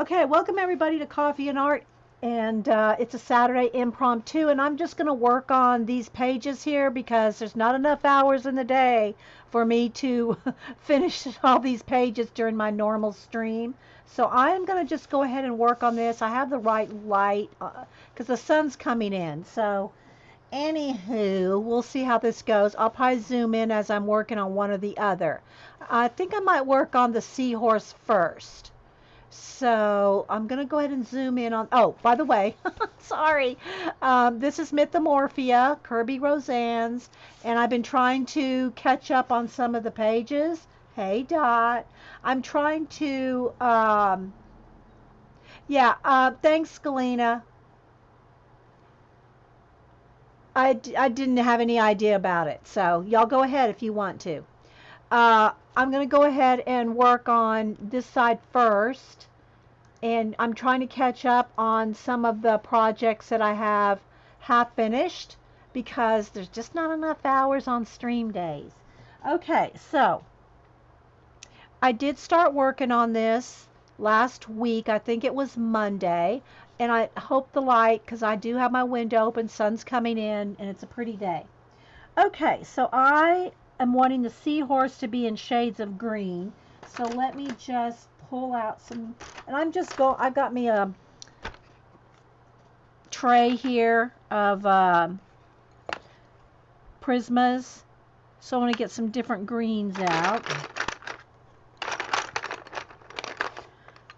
Okay, welcome everybody to Coffee and Art, and it's a Saturday impromptu, and I'm just going to work on these pages here because there's not enough hours in the day for me to finish all these pages during my normal stream. So I'm going to just go ahead and work on this. I have the right light because the sun's coming in. So anywho, we'll see how this goes. I'll probably zoom in as I'm working on one or the other. I think I might work on the seahorse first. So I'm going to go ahead and zoom in on, oh, by the way, sorry. This is Mythomorphia, Kerby Rosanes, and I've been trying to catch up on some of the pages. Hey, Dot. I'm trying to, yeah, thanks, Galena. I didn't have any idea about it, so y'all go ahead if you want to. I'm going to go ahead and work on this side first. And I'm trying to catch up on some of the projects that I have half finished because there's just not enough hours on stream days. Okay, so I did start working on this last week. I think it was Monday. And I hope the light, because I do have my window open, sun's coming in, and it's a pretty day. Okay, so I am wanting the seahorse to be in shades of green. So let me just pull out some, and I've got me a tray here of Prismas. So I want to get some different greens out.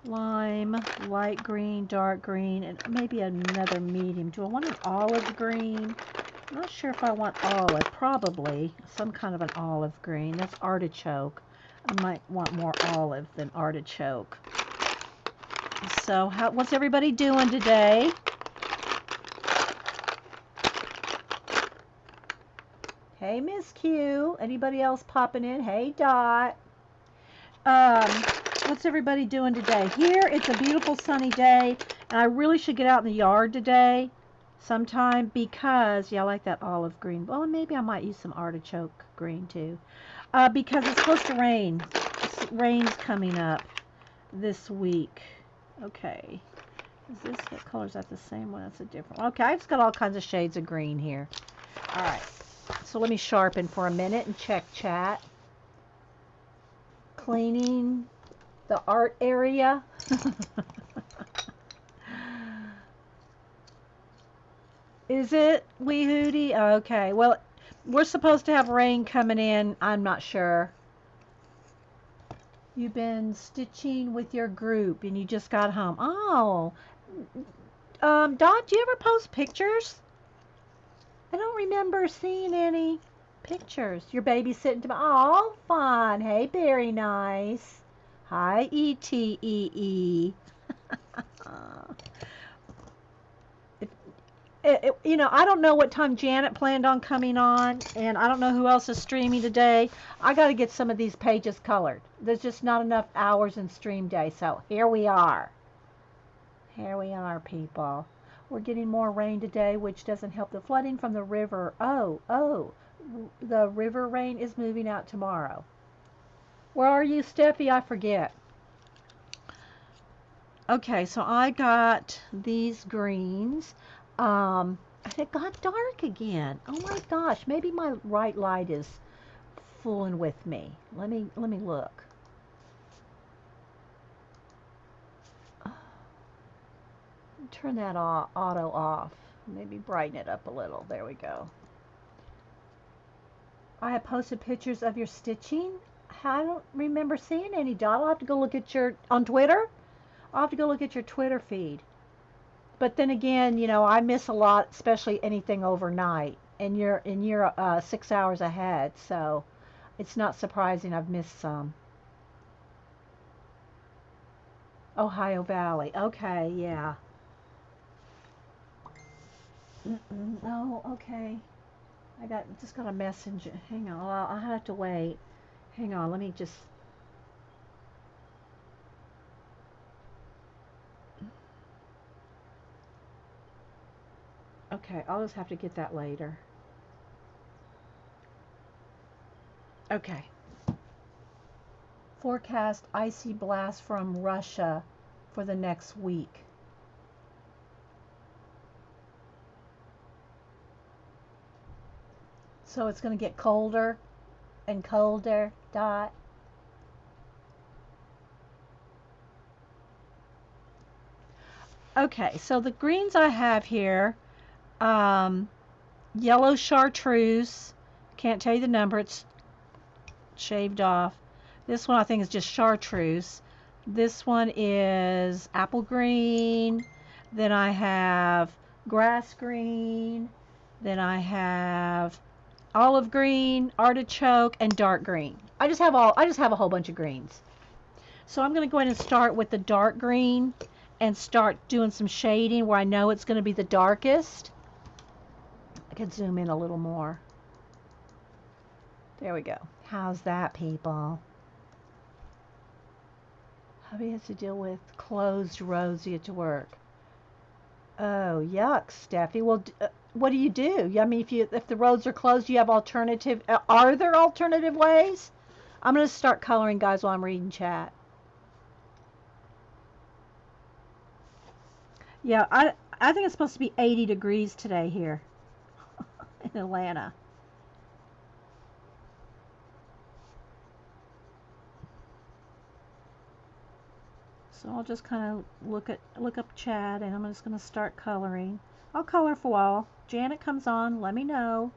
Lime, light green, dark green, and maybe another medium. Do I want an olive green? I'm not sure if I want olive. Probably some kind of an olive green. That's artichoke. I might want more olive than artichoke. So what's everybody doing today? Hey, Miss Q. Anybody else popping in? Hey, Dot. What's everybody doing today? Here, it's a beautiful sunny day, and I really should get out in the yard today sometime because, yeah, I like that olive green. Well, maybe I might use some artichoke green too. Because it's supposed to rain. Rain's coming up this week. Okay. What color is that? The same one? That's a different one. Okay, I've just got all kinds of shades of green here. All right. So let me sharpen for a minute and check chat. Cleaning the art area. Is it Wee Hootie? Okay. Well, we're supposed to have rain coming in. I'm not sure. You've been stitching with your group and you just got home. Oh. Dot, do you ever post pictures? I don't remember seeing any pictures. Your baby sitting to my, oh, fun. Hey, very nice. Hi, ETEE. I don't know what time Janet planned on coming on, and I don't know who else is streaming today. I got to get some of these pages colored. There's just not enough hours in stream day, so here we are. Here we are, people. We're getting more rain today, which doesn't help the flooding from the river. Oh, the river rain is moving out tomorrow. Where are you, Steffi? I forget. Okay, so I got these greens. It got dark again. Oh my gosh, maybe my right light is fooling with me. Let me look. Turn that auto off. Maybe brighten it up a little. There we go. I have posted pictures of your stitching. I don't remember seeing any, Dot. I'll have to go look at on Twitter. I'll have to go look at your Twitter feed. But then again, I miss a lot, especially anything overnight. And you're 6 hours ahead, so it's not surprising I've missed some. Ohio Valley. Okay, yeah. Oh, okay. Just got a message. Hang on. I'll have to wait. Hang on. Let me just. Okay, I'll just have to get that later. Okay. Forecast icy blast from Russia for the next week. So it's going to get colder and colder, Dot. Okay, so the greens I have here, yellow chartreuse, can't tell you the number, it's shaved off. This one I think is just chartreuse. This one is apple green. Then I have grass green. Then I have olive green, artichoke, and dark green. I just have a whole bunch of greens. So I'm going to go ahead and start with the dark green and start doing some shading where I know it's going to be the darkest. I can zoom in a little more. There we go. How's that, people? Hubby has to deal with closed roads to get to work. Oh, yuck, Steffi. Well, what do you do? I mean, if the roads are closed, you have alternative. Are there alternative ways? I'm going to start coloring, guys, while I'm reading chat. Yeah, I think it's supposed to be 80 degrees today here in Atlanta. So I'll just kind of look up chat, and I'm just going to start coloring. I'll color for a while. Janet comes on, let me know.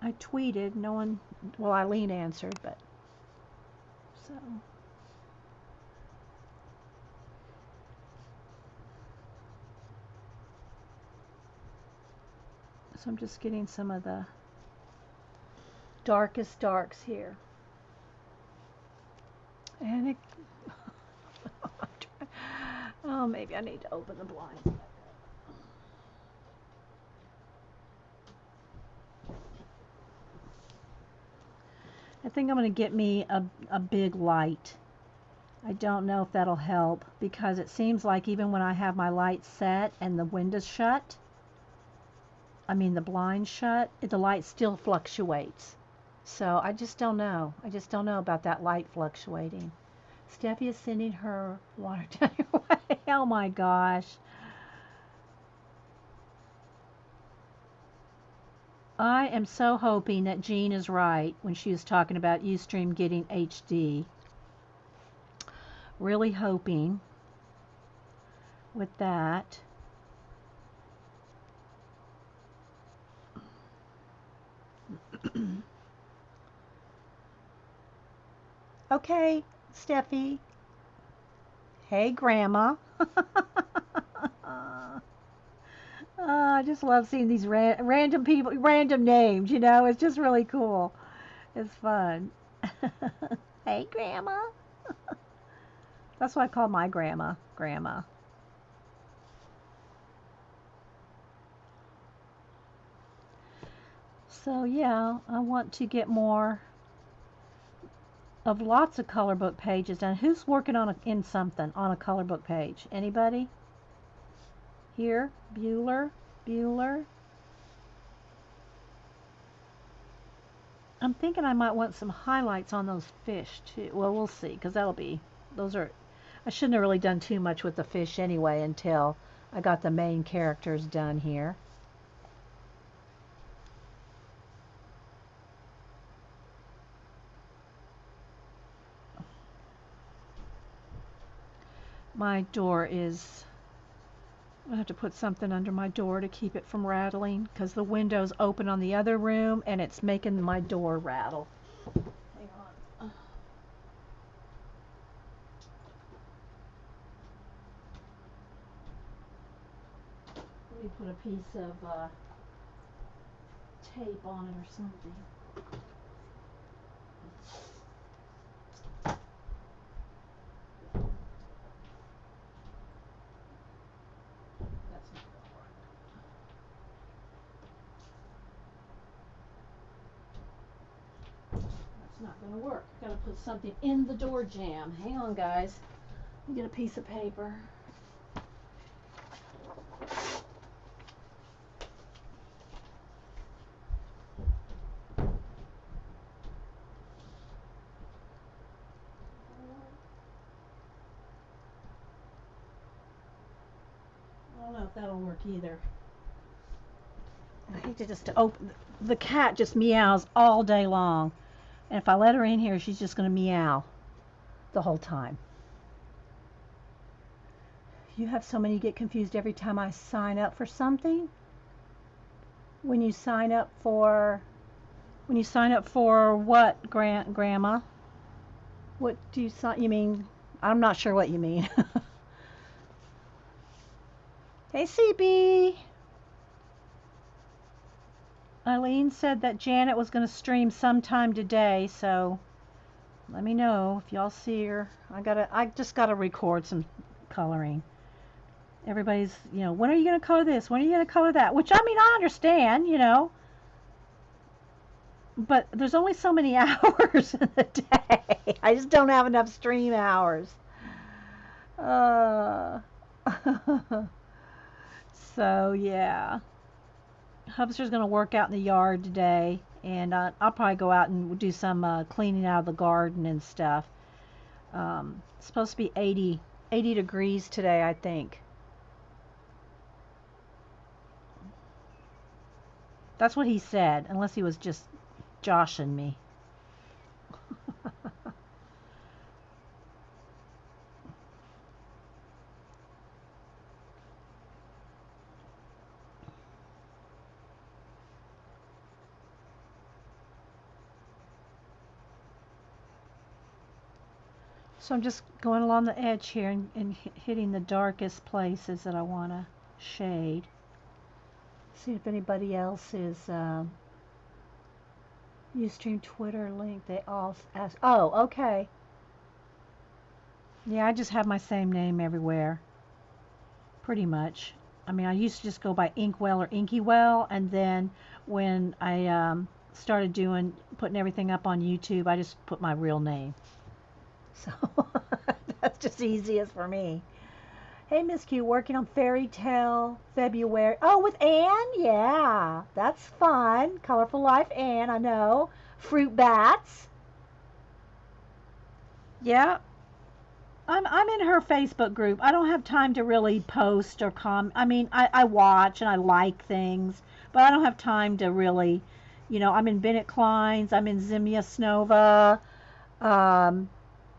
I tweeted, no one, well, Eileen answered, but so. So I'm just getting some of the darkest darks here. And it, oh, maybe I need to open the blinds. I think I'm going to get me a big light. I don't know if that'll help because it seems like even when I have my light set and the windows shut, I mean the blinds shut, the light still fluctuates. So I just don't know. I just don't know about that light fluctuating. Steffi is sending her water down your way. Oh my gosh. I am so hoping that Jean is right when she was talking about Ustream getting HD. Really hoping with that. Okay, Steffi. Hey, Grandma. I just love seeing these random people, random names, you know, it's just really cool. It's fun. Hey, Grandma. That's what I call my grandma, Grandma. So yeah, I want to get more of lots of color book pages. And who's working on in something on a color book page? Anybody? Here, Bueller. I'm thinking I might want some highlights on those fish too. Well, we'll see, because those are, I shouldn't have really done too much with the fish anyway until I got the main characters done here. My door is, I have to put something under my door to keep it from rattling because the window's open on the other room and it's making my door rattle. Hang on. Let me put a piece of tape on it or something. Not going to work. Got to put something in the door jamb. Hang on, guys. Let me get a piece of paper. if that'll work either. I hate to just open. The cat just meows all day long. And if I let her in here, she's just going to meow the whole time. You have so many get confused every time I sign up for something. When you sign up for what, Grandma? What do you sign? You mean? I'm not sure what you mean. Hey, CB. Eileen said that Janet was going to stream sometime today, so let me know if y'all see her. I just gotta record some coloring. Everybody's, when are you gonna color this? When are you gonna color that? Which, I mean, I understand, but there's only so many hours in the day. I just don't have enough stream hours. So yeah, Hubster's gonna work out in the yard today, and I'll probably go out and do some cleaning out of the garden and stuff. It's supposed to be 80 degrees today, I think. That's what he said, unless he was just joshing me. So I'm just going along the edge here and hitting the darkest places that I want to shade. See if anybody else is Ustream Twitter link. They all ask. Oh, okay. Yeah, I just have my same name everywhere. Pretty much. I mean, I used to just go by Inkwell or Inkywell, and then when I started putting everything up on YouTube, I just put my real name. So that's just easiest for me. Hey, Miss Q, working on Fairy Tale February. Oh, with Anne? Yeah, that's fun. Colorful Life Anne, I know. Fruit Bats. Yeah, I'm in her Facebook group. I don't have time to really post or comment. I mean, I watch and I like things, but I don't have time to really, I'm in Bennett Klein's. I'm in Zimia Snova.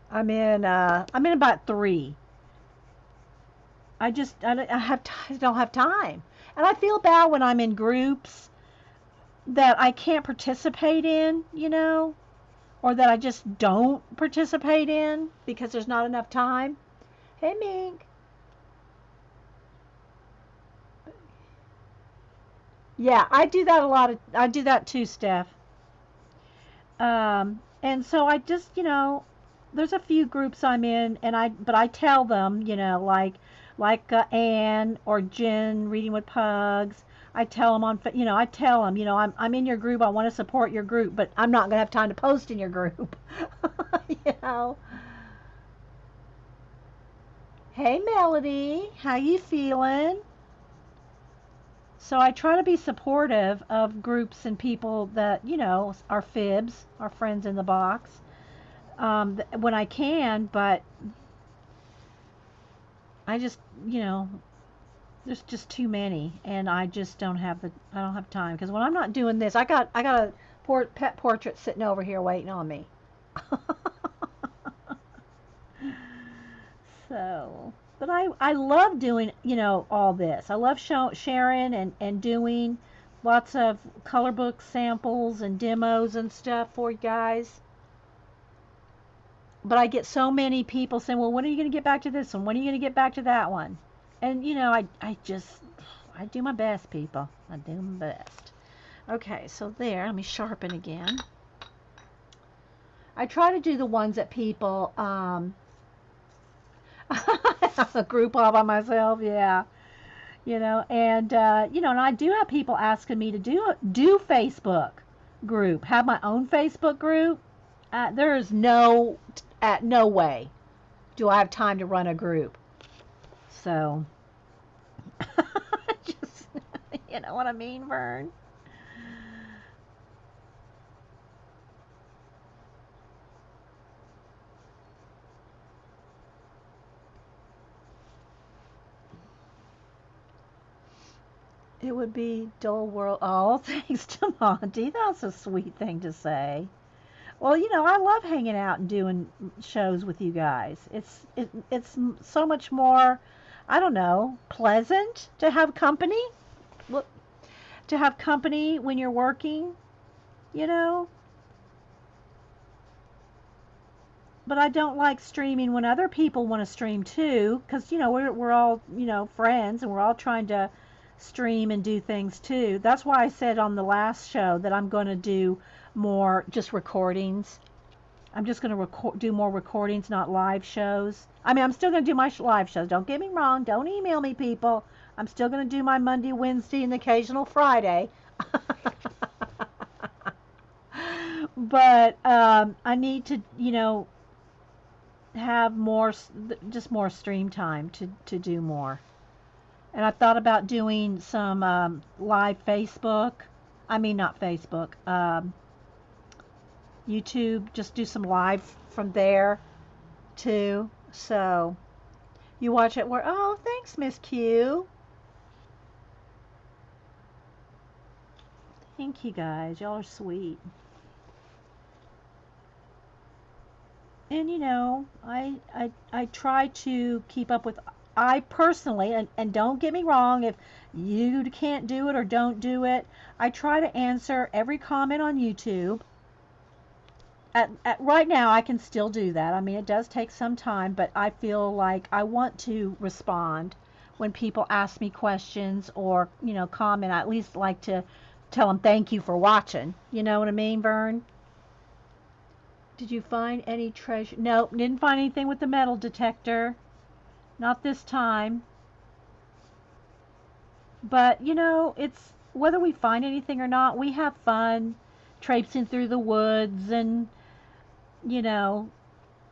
I'm in about 3. I don't have time. And I feel bad when I'm in groups that I can't participate in, or that I just don't participate in because there's not enough time. Hey, Mink. Yeah, I do that a lot. I do that too, Steph. And so I just, there's a few groups I'm in, but I tell them, like Anne or Jen reading with pugs. I tell them I'm in your group. I want to support your group, but I'm not gonna have time to post in your group. you know. Hey, Melody, how you feeling? So I try to be supportive of groups and people that, are fibs, our friends in the box, when I can, but I just, there's just too many, and I just I don't have time, because when I'm not doing this, I got a pet portrait sitting over here waiting on me. So, but I love doing, all this. I love sharing and doing lots of color book samples and demos and stuff for you guys. But I get so many people saying, well, when are you going to get back to this one? When are you going to get back to that one? And, I do my best, people. I do my best. Okay, so there, let me sharpen again. I try to do the ones that people, a group all by myself, yeah. And I do have people asking me to do Facebook group, have my own Facebook group. There is no way do I have time to run a group. So, just, you know what I mean, Vern? It would be dull world. Oh, thanks to Monty. That's a sweet thing to say. Well, I love hanging out and doing shows with you guys. It's so much more, I don't know, pleasant to have company. Look, to have company when you're working, you know. But I don't like streaming when other people want to stream too, because we're all friends and we're all trying to stream and do things too. That's why I said on the last show that I'm going to do more just recordings. I'm just going to do more recordings, not live shows. I mean, I'm still going to do my live shows. Don't get me wrong. Don't email me, people. I'm still going to do my Monday, Wednesday, and occasional Friday. But I need to, have more, just more stream time to do more. And I thought about doing some live Facebook. I mean, not Facebook. YouTube. Just do some live from there too. So you watch it where? Oh, thanks, Miss Q. Thank you guys. Y'all are sweet. And I try to keep up with. I personally, and don't get me wrong, if you can't do it or don't do it, I try to answer every comment on YouTube. At right now, I can still do that. I mean, it does take some time, but I feel like I want to respond when people ask me questions or comment. I at least like to tell them thank you for watching. You know what I mean, Vern? Did you find any treasure? Nope, didn't find anything with the metal detector. Not this time. But, it's whether we find anything or not, we have fun traipsing through the woods and,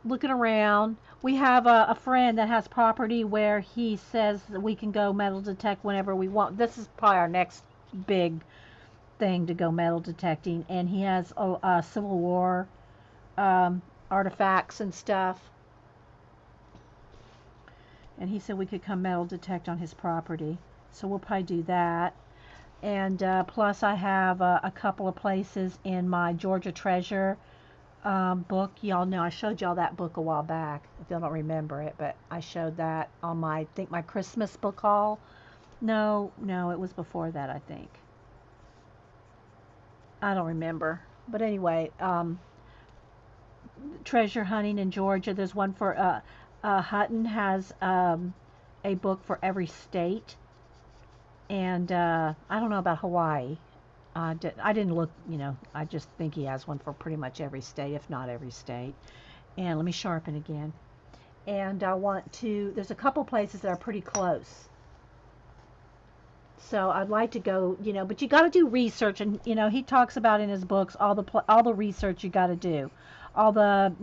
looking around. We have a friend that has property where he says that we can go metal detect whenever we want. This is probably our next big thing to go metal detecting. And he has a Civil War artifacts and stuff. And he said we could come metal detect on his property. So we'll probably do that. And plus I have a couple of places in my Georgia Treasure book. Y'all know I showed y'all that book a while back, if y'all don't remember it, but I showed that on I think my Christmas book haul. No, it was before that, I think. I don't remember. But anyway, treasure hunting in Georgia. There's one for Hutton has a book for every state, and I don't know about Hawaii. I didn't look, I just think he has one for pretty much every state, if not every state. And let me sharpen again. And I want to, there's a couple places that are pretty close. So I'd like to go, but you got to do research, and he talks about in his books all the research you got to do, all the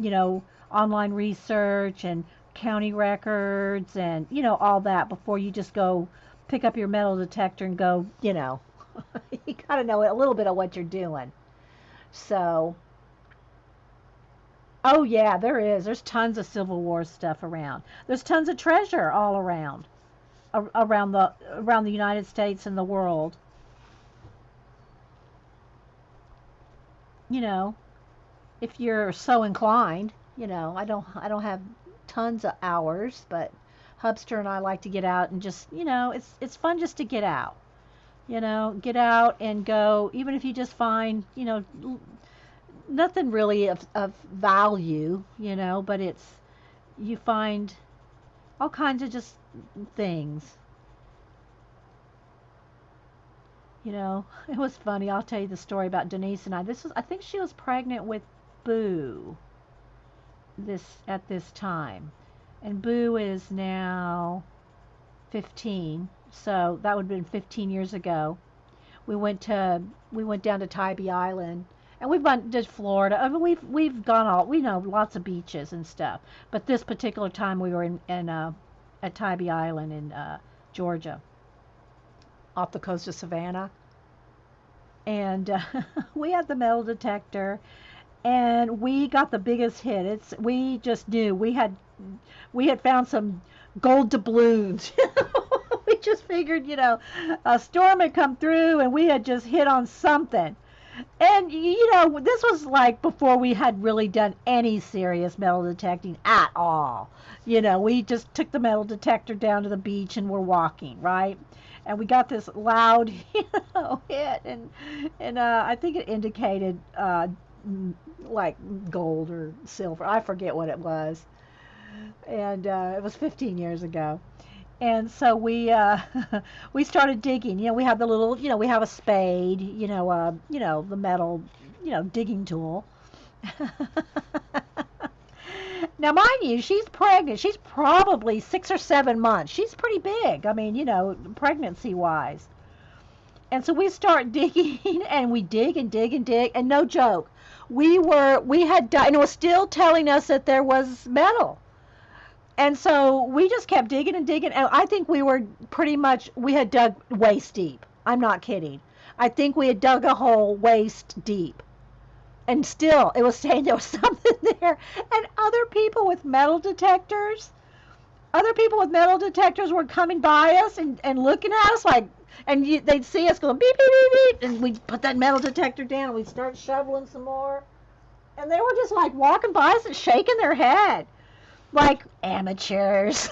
online research and county records and all that before you just go pick up your metal detector and go. You got to know a little bit of what you're doing. So, oh yeah, there is. There's tons of Civil War stuff around. There's tons of treasure all around. Around the United States and the world. If you're so inclined. I don't have tons of hours, but Hubster and I like to get out and just, it's fun just to get out. Get out and go, even if you just find, nothing really of value, but you find all kinds of just things. It was funny. I'll tell you the story about Denise and I. I think she was pregnant with Boo at this time. And Boo is now 15. So that would have been 15 years ago. We went down to Tybee Island, and we've gone to Florida. I mean, we've gone we know lots of beaches and stuff. But this particular time we were at Tybee Island in Georgia, off the coast of Savannah, and we had the metal detector, and we got the biggest hit. We just knew we had found some gold doubloons. We just figured, a storm had come through and we had just hit on something. And, this was like before we had really done any serious metal detecting at all. We just took the metal detector down to the beach and we're walking, right? And we got this loud, hit. And I think it indicated like gold or silver. I forget what it was. And it was 15 years ago. And so we we started digging. We have the little, we have a spade, the metal, digging tool. Now, mind you, she's pregnant. She's probably 6 or 7 months. She's pretty big. I mean, pregnancy wise. And so we start digging, and we dig and dig and dig, and no joke, we had done, and it was still telling us that there was metal. And so we just kept digging and digging. And I think we had dug waist deep. I'm not kidding. I think we had dug a hole waist deep. And still, it was saying there was something there. And other people with metal detectors were coming by us and looking at us like, and they'd see us going beep, beep, beep, beep. And we'd put that metal detector down and we'd start shoveling some more. And they were just like walking by us and shaking their head. Like amateurs.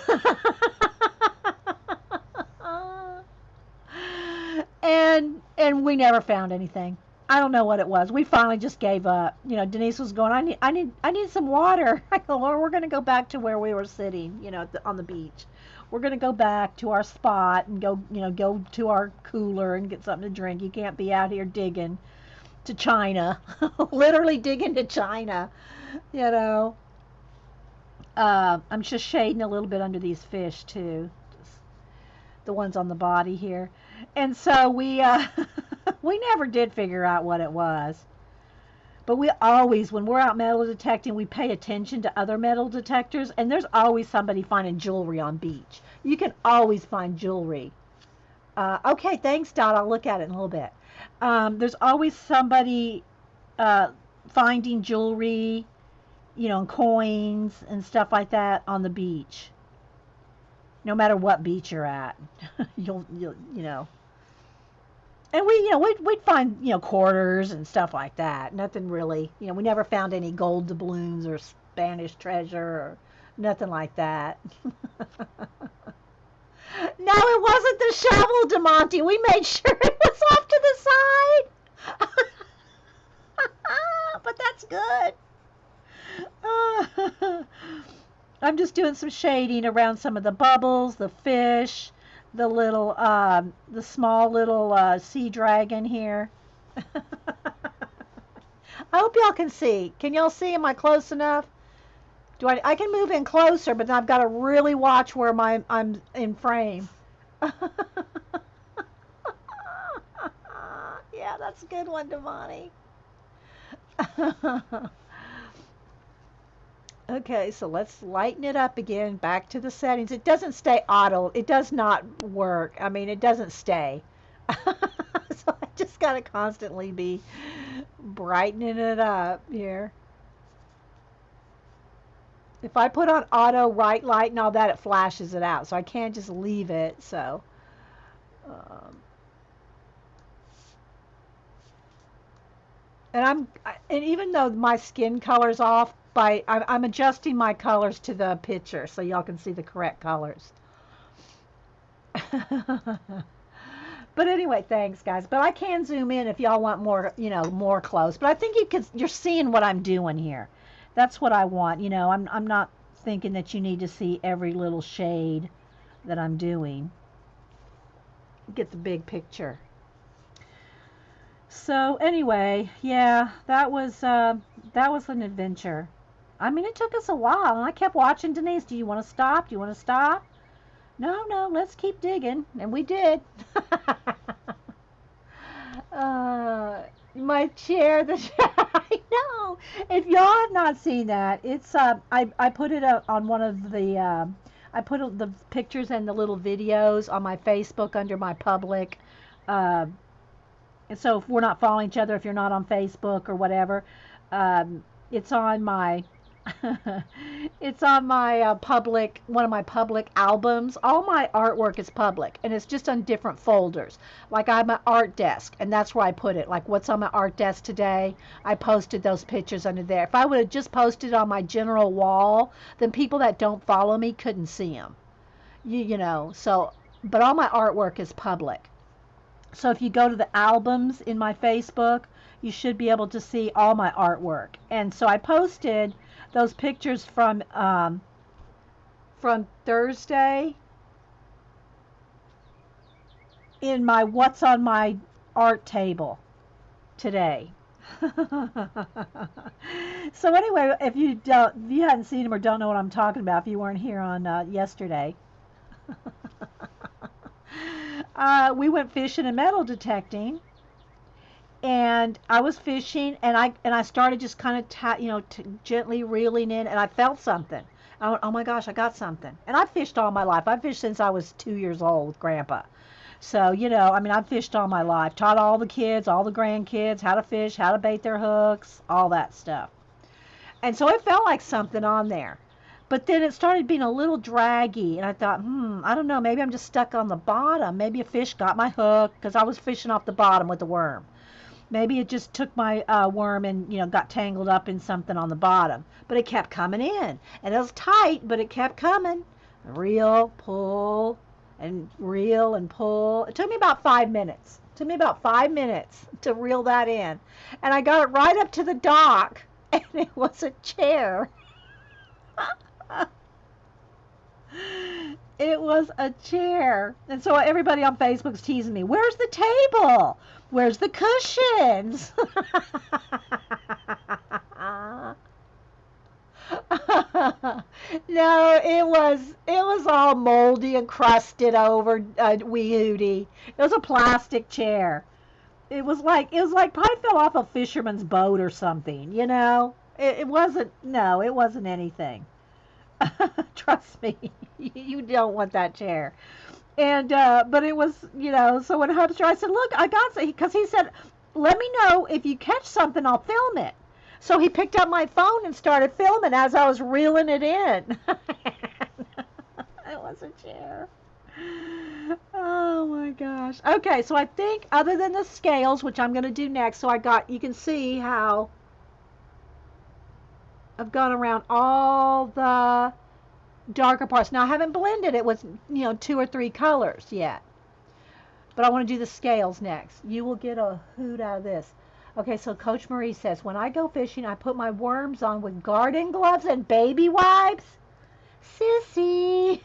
and we never found anything. I don't know what it was. We finally just gave up. Denise was going, I need some water. I go, Lord, we're going to go back to where we were sitting, on the beach. We're going to go back to our spot and go to our cooler and get something to drink. You can't be out here digging to China. Literally digging to China, I'm just shading a little bit under these fish too, just the ones on the body here. And so we we never did figure out what it was. But we always, when we're out metal detecting, we pay attention to other metal detectors, and there's always somebody finding jewelry on beach. You can always find jewelry. Okay, thanks, Dot. I'll look at it in a little bit. There's always somebody finding jewelry, and coins and stuff like that on the beach. No matter what beach you're at, you'll. And we'd find, quarters and stuff like that. Nothing really, we never found any gold doubloons or Spanish treasure or nothing like that. No, it wasn't the shovel, DeMonte. We made sure it was off to the side. But that's good. I'm just doing some shading around some of the bubbles, the fish, the little, the small little sea dragon here. I hope y'all can see. Can y'all see? Am I close enough? I can move in closer, but I've got to really watch where I'm in frame. Yeah, that's a good one, Devani. Okay, so let's lighten it up again. Back to the settings. It doesn't stay auto. It does not work. I mean, it doesn't stay. So I just got to constantly be brightening it up here. If I put on auto right light and all that, it flashes it out. So I can't just leave it. So, and even though my skin color's off, I'm adjusting my colors to the picture so y'all can see the correct colors. But anyway, thanks guys. But I can zoom in if y'all want more, more close. But I think you're seeing what I'm doing here. That's what I want. I'm not thinking that you need to see every little shade that I'm doing. Get the big picture. So anyway, yeah, that was an adventure. I mean, it took us a while, and I kept watching Denise. Do you want to stop? Do you want to stop? No, let's keep digging, and we did. My chair, I know. If y'all have not seen that, it's I put it on one of the I put the pictures and the little videos on my Facebook under my public. And so if we're not following each other, if you're not on Facebook or whatever, it's on my It's on my public, one of my public albums. All my artwork is public, and it's just on different folders. Like I have my art desk, and that's where I put it. Like what's on my art desk today, I posted those pictures under there. If I would have just posted on my general wall, then people that don't follow me couldn't see them. You know, so, but all my artwork is public. So if you go to the albums in my Facebook, you should be able to see all my artwork. And so I posted those pictures from Thursday in my what's on my art table today. So anyway, if you hadn't seen them or don't know what I'm talking about, if you weren't here on yesterday, we went fishing and metal detecting, and I was fishing, and I started just kind of gently reeling in, and I felt something. I went, oh my gosh, I got something. And I've fished all my life. I've fished since I was 2 years old with Grandpa. So, I mean, I've fished all my life. Taught all the kids, all the grandkids how to fish, how to bait their hooks, all that stuff. And so it felt like something on there. But then it started being a little draggy, and I thought, I don't know, maybe I'm just stuck on the bottom. Maybe a fish got my hook because I was fishing off the bottom with the worm. Maybe it just took my worm and got tangled up in something on the bottom. But it kept coming in, and it was tight, but it kept coming. Reel, pull, and reel and pull. It took me about 5 minutes. It took me about 5 minutes to reel that in, and I got it right up to the dock, and it was a chair. It was a chair. And so everybody on Facebook's teasing me, where's the table? Where's the cushions? No, it was all moldy and crusted over wee hootie. It was a plastic chair. It was like probably fell off a fisherman's boat or something, you know? It wasn't, no, it wasn't anything. Trust me, you don't want that chair. And but it was, so when Hubster, I said, look, I got some, because he said, let me know if you catch something, I'll film it. So he picked up my phone and started filming as I was reeling it in. It was a chair. Oh my gosh. Okay, so I think other than the scales, which I'm going to do next, so you can see how I've gone around all the darker parts. Now I haven't blended it with, 2 or 3 colors yet. But I want to do the scales next. You will get a hoot out of this. Okay, so Coach Marie says, when I go fishing, I put my worms on with garden gloves and baby wipes. Sissy.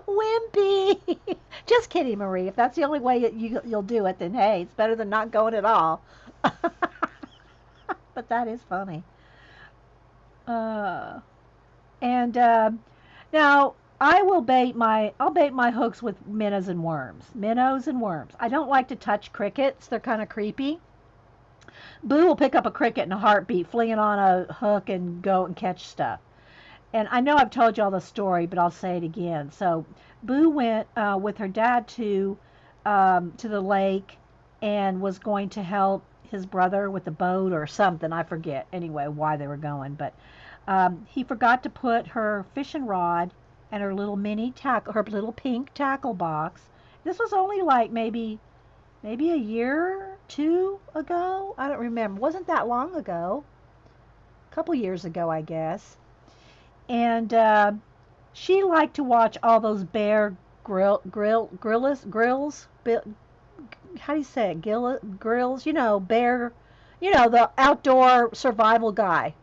Wimpy. Just kidding, Marie. If that's the only way you'll do it, then hey, it's better than not going at all. But that is funny. Uh, and now I'll bait my hooks with minnows and worms. I don't like to touch crickets. They're kind of creepy. Boo will pick up a cricket in a heartbeat, fling it on a hook and go and catch stuff. And I know I've told you all the story, but I'll say it again. So Boo went with her dad to the lake and was going to help his brother with the boat or something. I forget anyway why they were going, but he forgot to put her fishing rod and her little her little pink tackle box. This was only like maybe a year or two ago. I don't remember. It wasn't that long ago. A couple years ago, I guess. And she liked to watch all those bear grills. How do you say it? Grills. Bear. The outdoor survival guy.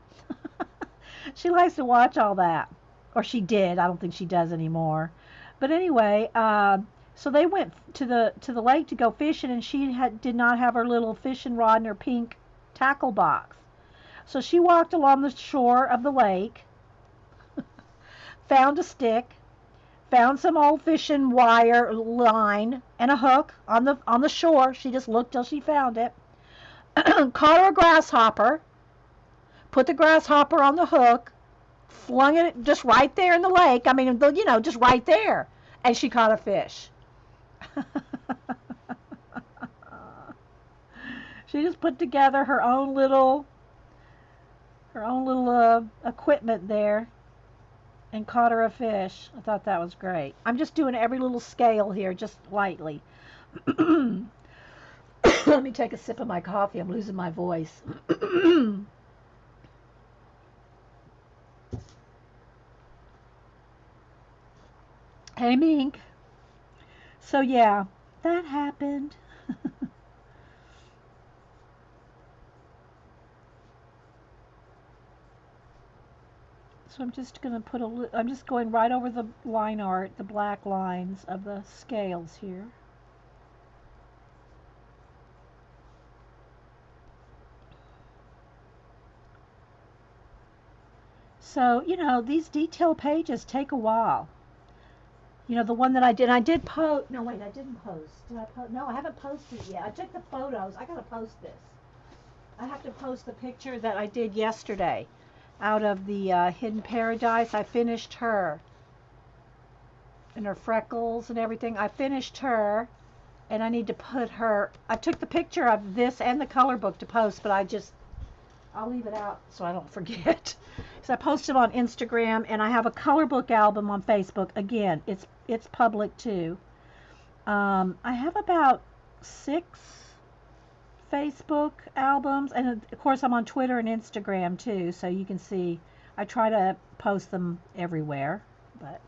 She likes to watch all that, or she did. I don't think she does anymore. But anyway, so they went to the lake to go fishing, and she did not have her little fishing rod and her pink tackle box. So she walked along the shore of the lake, found a stick, found some old fishing wire line and a hook on the shore. She just looked till she found it. Caught her a grasshopper, put the grasshopper on the hook, flung it just right there in the lake. I mean, just right there. And she caught a fish. She just put together her own little equipment there and caught her a fish. I thought that was great. I'm just doing every little scale here, just lightly. Let me take a sip of my coffee. I'm losing my voice. Hey, Mink. So, yeah, that happened. So I'm just going to put I'm just going right over the line art, the black lines of the scales here. So, you know, these detail pages take a while. You know, the one that I did post, no wait, I didn't post. Did I post? No, I haven't posted it yet. I took the photos. I gotta post this. I have to post the picture that I did yesterday out of the Hidden Paradise. I finished her. And her freckles and everything. I finished her, and I need to put her, I took the picture of this and the color book to post, but I'll leave it out so I don't forget. So I posted on Instagram, and I have a color book album on Facebook. Again, it's public too. I have about 6 Facebook albums, and of course I'm on Twitter and Instagram too, so you can see I try to post them everywhere, but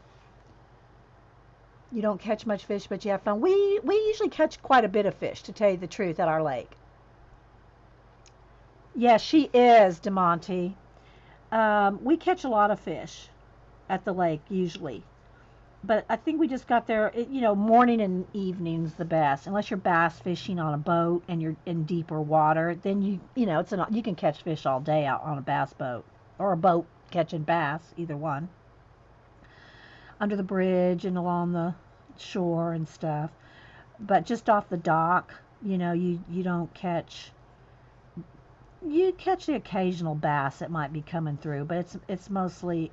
you don't catch much fish, but you have fun. We usually catch quite a bit of fish, to tell you the truth, at our lake. Yes, she is, DeMonte. We catch a lot of fish at the lake usually, but I think we just got there. You know, morning and evening's the best, unless you're bass fishing on a boat and you're in deeper water. Then you know you can catch fish all day out on a bass boat or a boat catching bass, either one, under the bridge and along the shore and stuff. But just off the dock, you know, you don't catch. You catch the occasional bass that might be coming through, but it's mostly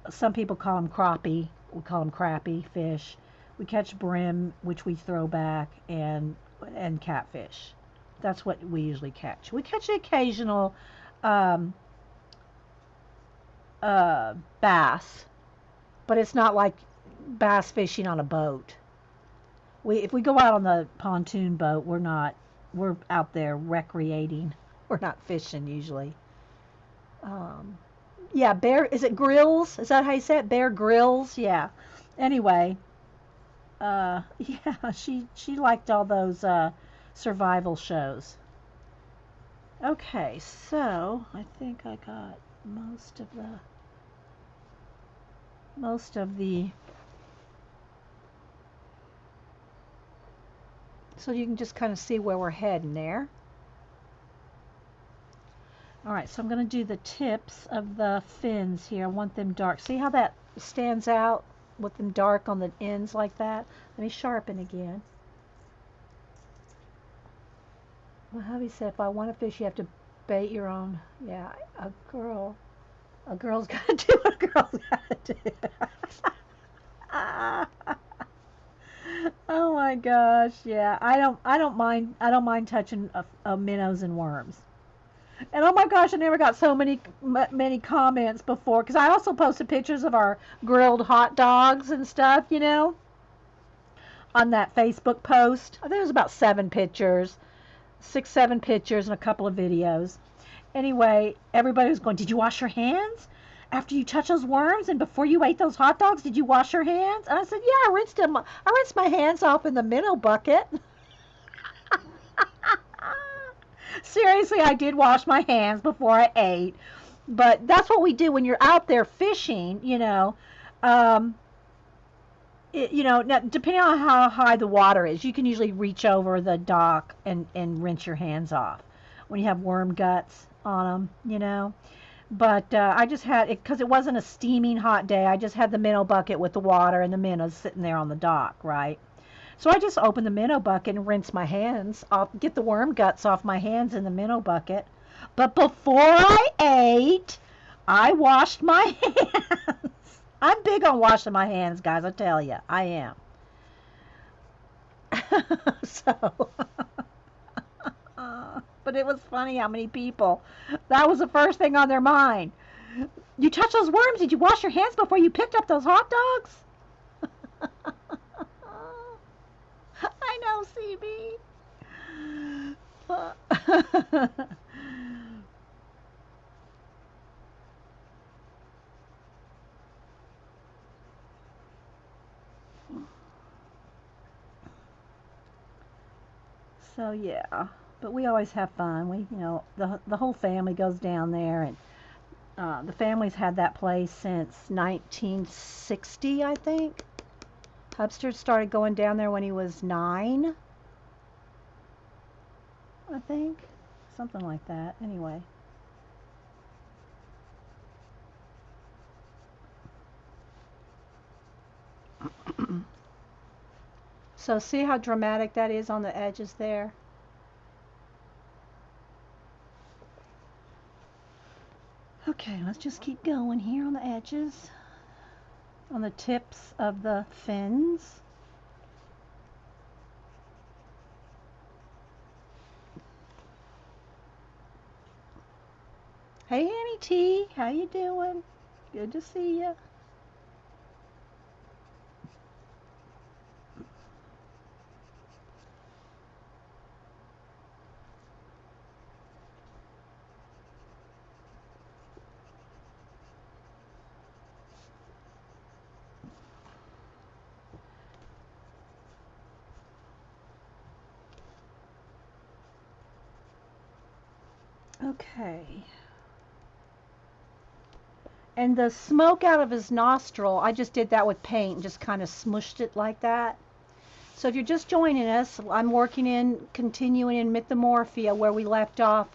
some people call them crappie. We call them crappie fish. We catch brim, which we throw back, and catfish. That's what we usually catch. We catch the occasional bass, but it's not like bass fishing on a boat. If we go out on the pontoon boat, we're out there recreating. We're not fishing usually. Yeah, Bear, is it Grills? Is that how you say it? Bear Grills? Yeah. Anyway, yeah, she liked all those survival shows. Okay, so I think I got most of the so you can just kind of see where we're heading there. Alright, so I'm going to do the tips of the fins here. I want them dark. See how that stands out with them dark on the ends like that? Let me sharpen again. My hubby said if I want to fish, you have to bait your own. Yeah, a girl's got to do what a girl's got to do. Oh my gosh, yeah. I don't mind touching minnows and worms. And oh my gosh, I never got so many comments before, because I also posted pictures of our grilled hot dogs and stuff, you know, on that Facebook post. I think it was about 7 pictures, 6, 7 pictures and a couple of videos. Anyway, everybody was going, did you wash your hands after you touch those worms and before you ate those hot dogs? Did you wash your hands? And I said, yeah, I rinsed my hands off in the minnow bucket. Seriously, I did wash my hands before I ate. But that's what we do when you're out there fishing, you know. Now, depending on how high the water is, you can usually reach over the dock and rinse your hands off when you have worm guts on them, you know. But I just had it, because it wasn't a steaming hot day. I just had the minnow bucket with the water and the minnows sitting there on the dock, right? So I just opened the minnow bucket and rinsed my hands off, get the worm guts off my hands in the minnow bucket. But before I ate, I washed my hands. I'm big on washing my hands, guys, I tell you. I am. So, But it was funny how many people, that was the first thing on their mind. You touched those worms. Did you wash your hands before you picked up those hot dogs? I know, CB. So yeah, but we always have fun. The whole family goes down there, and the family's had that place since 1960, I think. Hubster started going down there when he was 9, I think, something like that. Anyway. So see how dramatic that is on the edges there? Okay, let's just keep going here on the edges, on the tips of the fins. Hey Annie T, how you doing? Good to see you. Okay. And the smoke out of his nostril, I just did that with paint and just kind of smushed it like that. So if you're just joining us, I'm continuing in Mythomorphia where we left off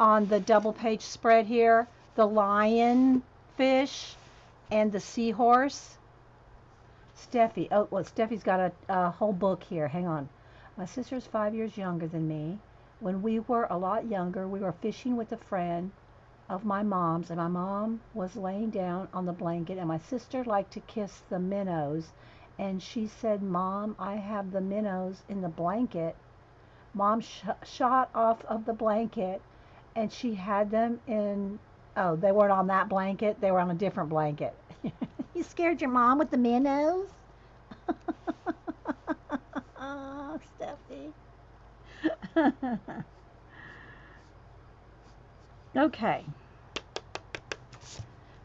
on the double page spread here. The lion fish and the seahorse. Steffi, oh, well, Steffi's got a whole book here. Hang on. My sister's 5 years younger than me. When we were a lot younger, we were fishing with a friend of my mom's, and my mom was laying down on the blanket, and my sister liked to kiss the minnows, and she said, "Mom, I have the minnows in the blanket." Mom shot off of the blanket, and she had them in, oh, they weren't on that blanket, they were on a different blanket. You scared your mom with the minnows? Oh, Steffi. Okay.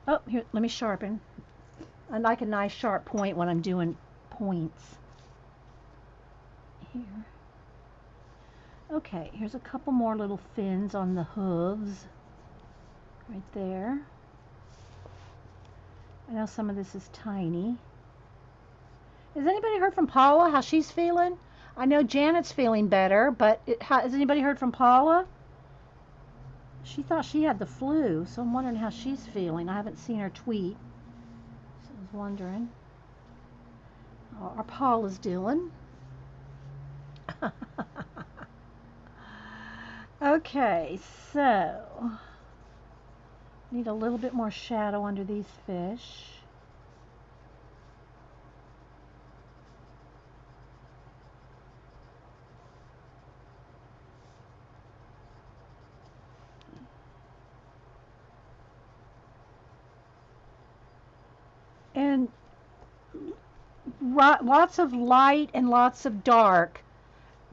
Oh, here, let me sharpen. I like a nice sharp point when I'm doing points. Here. Okay, here's a couple more little fins on the hooves. Right there. I know some of this is tiny. Has anybody heard from Paula, how she's feeling? I know Janet's feeling better, but has anybody heard from Paula? She thought she had the flu, so I'm wondering how she's feeling. I haven't seen her tweet, so I was wondering how our Paula's doing. Okay, so need a little bit more shadow under these fish. And lots of light and lots of dark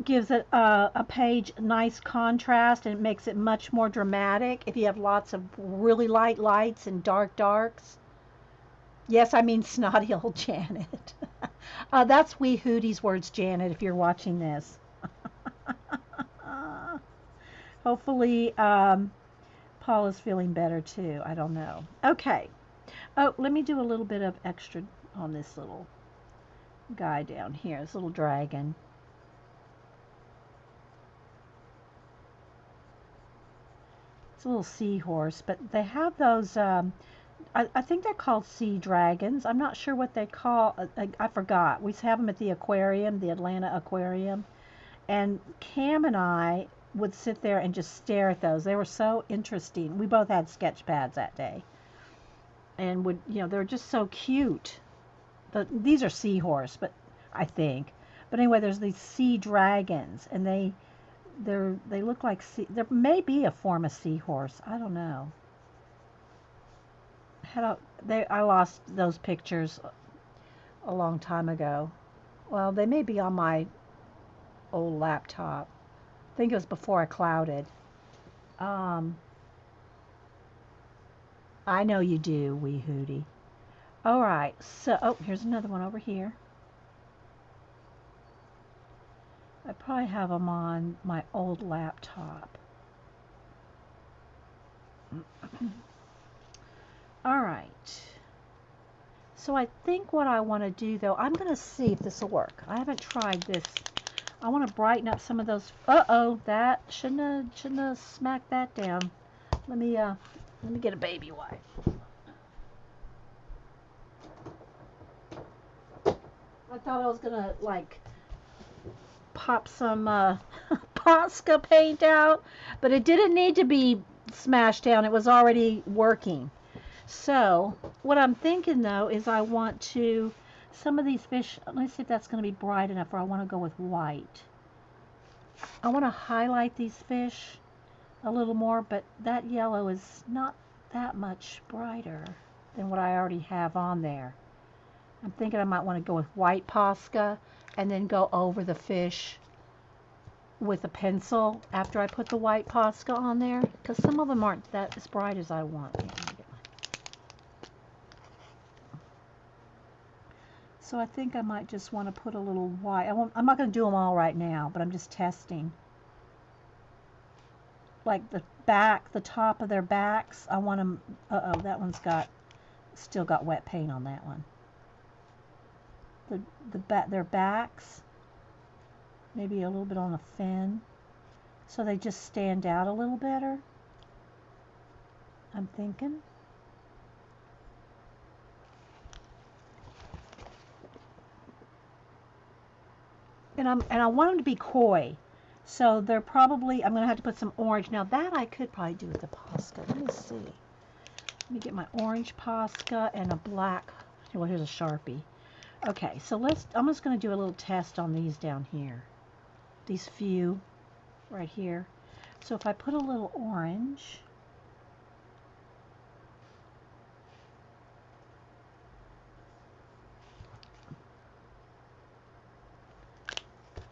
gives it a page nice contrast, and it makes it much more dramatic if you have lots of really light lights and dark darks. Yes, I mean snotty old Janet. That's Wee Hootie's words, Janet, if you're watching this. Hopefully Paul is feeling better too. I don't know. Okay. Oh, let me do a little bit of extra on this little guy down here, this little dragon. It's a little seahorse, but they have those, I think they're called sea dragons. I'm not sure what they call, I forgot. We have them at the aquarium, the Atlanta Aquarium. And Cam and I would sit there and just stare at those. They were so interesting. We both had sketch pads that day. And they're just so cute. These are seahorse, but I think. But anyway, there's these sea dragons, and They look like there may be a form of seahorse. I don't know. I lost those pictures a long time ago. Well, they may be on my old laptop. I think it was before I clouded. Um, I know you do, wee hootie. All right, so here's another one over here. I probably have them on my old laptop. All right. So I think what I want to do, though, I'm going to see if this will work. I haven't tried this. I want to brighten up some of those. Uh-oh, that shouldn't have smacked that down. Let me get a baby wipe. I thought I was gonna like pop some Posca paint out, but it didn't need to be smashed down. It was already working. So what I'm thinking though is I want to, some of these fish, let me see if that's going to be bright enough, or I want to go with white. I want to highlight these fish a little more, but that yellow is not that much brighter than what I already have on there. I'm thinking I might want to go with white Posca and then go over the fish with a pencil after I put the white Posca on there, because some of them aren't that as bright as I want. So I think I might just want to put a little white. I'm not going to do them all right now, but I'm just testing. Like the top of their backs, I want them, uh-oh, that one's still got wet paint on that one. Their backs, maybe a little bit on the fin, so they just stand out a little better, I'm thinking. And I want them to be coy, so they're probably, I'm going to have to put some orange. Now that I could probably do with the Posca. Let me see. Let me get my orange Posca and a black. Well, here's a Sharpie. Okay, so I'm just going to do a little test on these down here. These few right here. So if I put a little orange,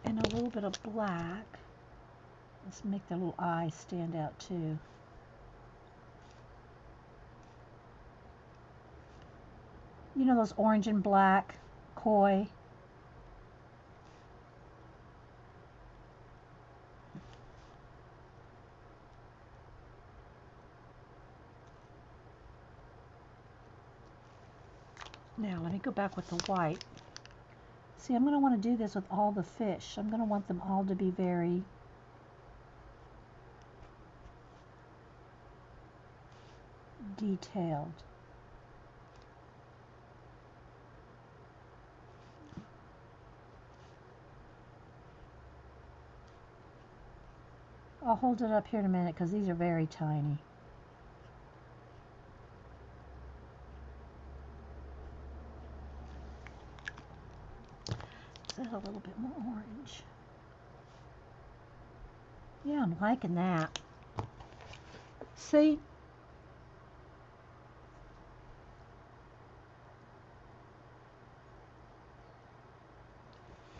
and a little bit of black, let's make the little eye stand out too. You know those orange and black koi? Now let me go back with the white. See, I'm going to want to do this with all the fish. I'm going to want them all to be very detailed. I'll hold it up here in a minute because these are very tiny. Is that a little bit more orange? Yeah, I'm liking that. See?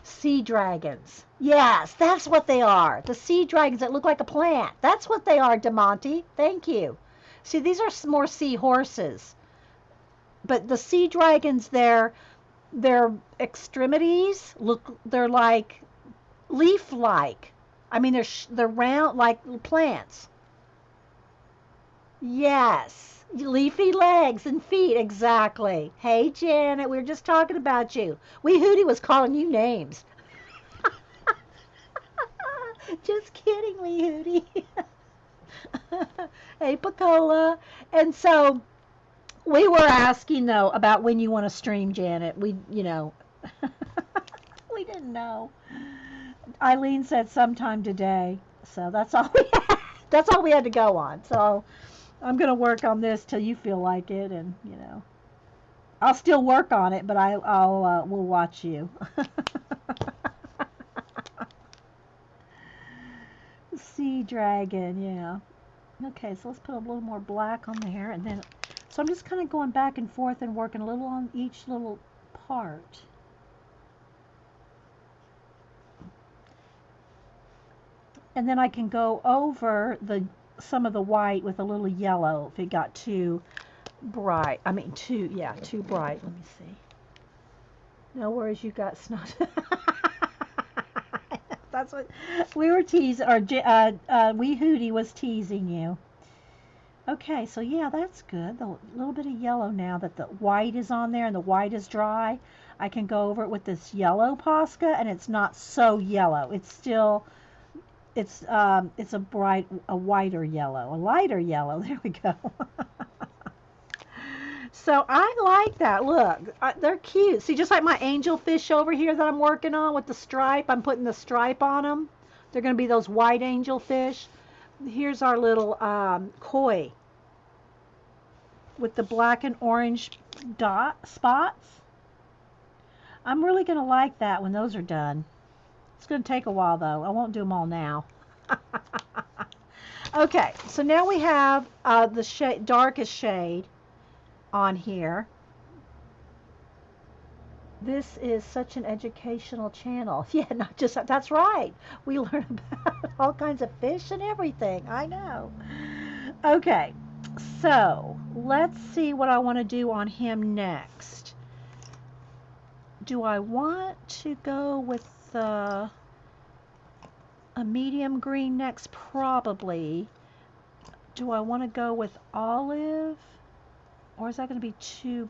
Sea dragons. Yes, that's what they are. The sea dragons that look like a plant. That's what they are, DeMonte. Thank you. See, these are more sea horses. But the sea dragons, their extremities they're like leaf-like. I mean, they're round like plants. Yes, leafy legs and feet, exactly. Hey, Janet, we were just talking about you. Wee Hootie was calling you names. Just kidding, Wee Hootie. Hey, Pacola. And so we were asking, though, about when you want to stream, Janet. We didn't know. Eileen said sometime today. So that's all that's all we had to go on. So I'm going to work on this till you feel like it, and I'll still work on it, but we'll watch you. baby dragon, yeah. Okay, so let's put a little more black on there, and then, so I'm just kind of going back and forth and working a little on each little part. And then I can go over some of the white with a little yellow if it got too bright. I mean, too bright. Let me see. No worries, you got snot. That's what we were teasing, or Wee Hootie was teasing you. Okay, so yeah, that's good. The little bit of yellow now that the white is on there and the white is dry. I can go over it with this yellow Posca, and it's not so yellow. It's still, it's a whiter yellow, a lighter yellow. There we go. So I like that. Look, they're cute. See, just like my angelfish over here that I'm working on with the stripe, I'm putting the stripe on them. They're going to be those white angelfish. Here's our little koi with the black and orange dot spots. I'm really going to like that when those are done. It's going to take a while, though. I won't do them all now. Okay, so now we have the darkest shade on here. This is such an educational channel. Yeah, not just, that's right. We learn about all kinds of fish and everything. I know. Okay, so let's see what I want to do on him next. Do I want to go with a medium green next? Probably. Do I want to go with olive? Or is that going to be too,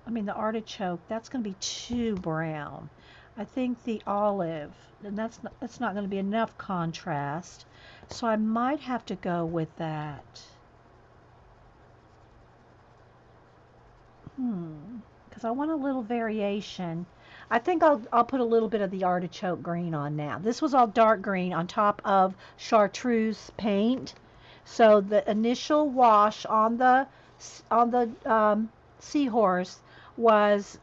I mean, the artichoke, that's going to be too brown. I think the olive, and that's not going to be enough contrast. So I might have to go with that. Because I want a little variation. I think I'll put a little bit of the artichoke green on now. This was all dark green on top of chartreuse paint. So the initial wash on the seahorse was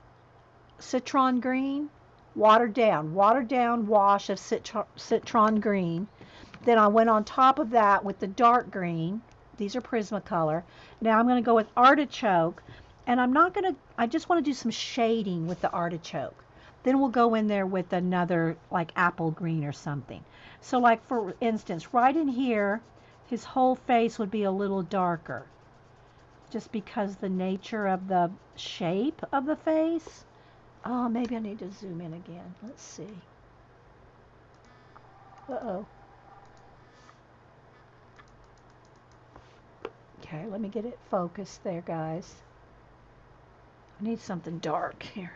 citron green, watered down wash of citron green. Then I went on top of that with the dark green. These are Prismacolor. Now I'm going to go with artichoke, and I just want to do some shading with the artichoke. Then we'll go in there with another like apple green or something. So like for instance, right in here, his whole face would be a little darker, just because the nature of the shape of the face. Oh, maybe I need to zoom in again. Let's see. Uh-oh. Okay, let me get it focused there, guys. I need something dark here.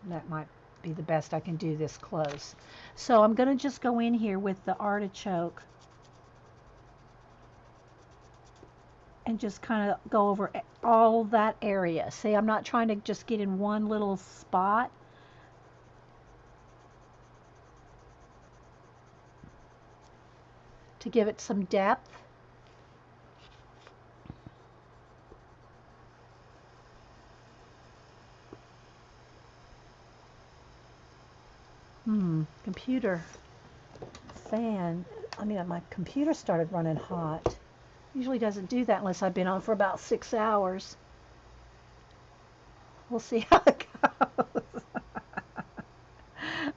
That might be the best I can do this close. So I'm going to just go in here with the artichoke and just kind of go over all that area. See, I'm not trying to just get in one little spot. To give it some depth. Computer fan. I mean, my computer started running hot. Usually doesn't do that unless I've been on for about 6 hours. We'll see how it goes.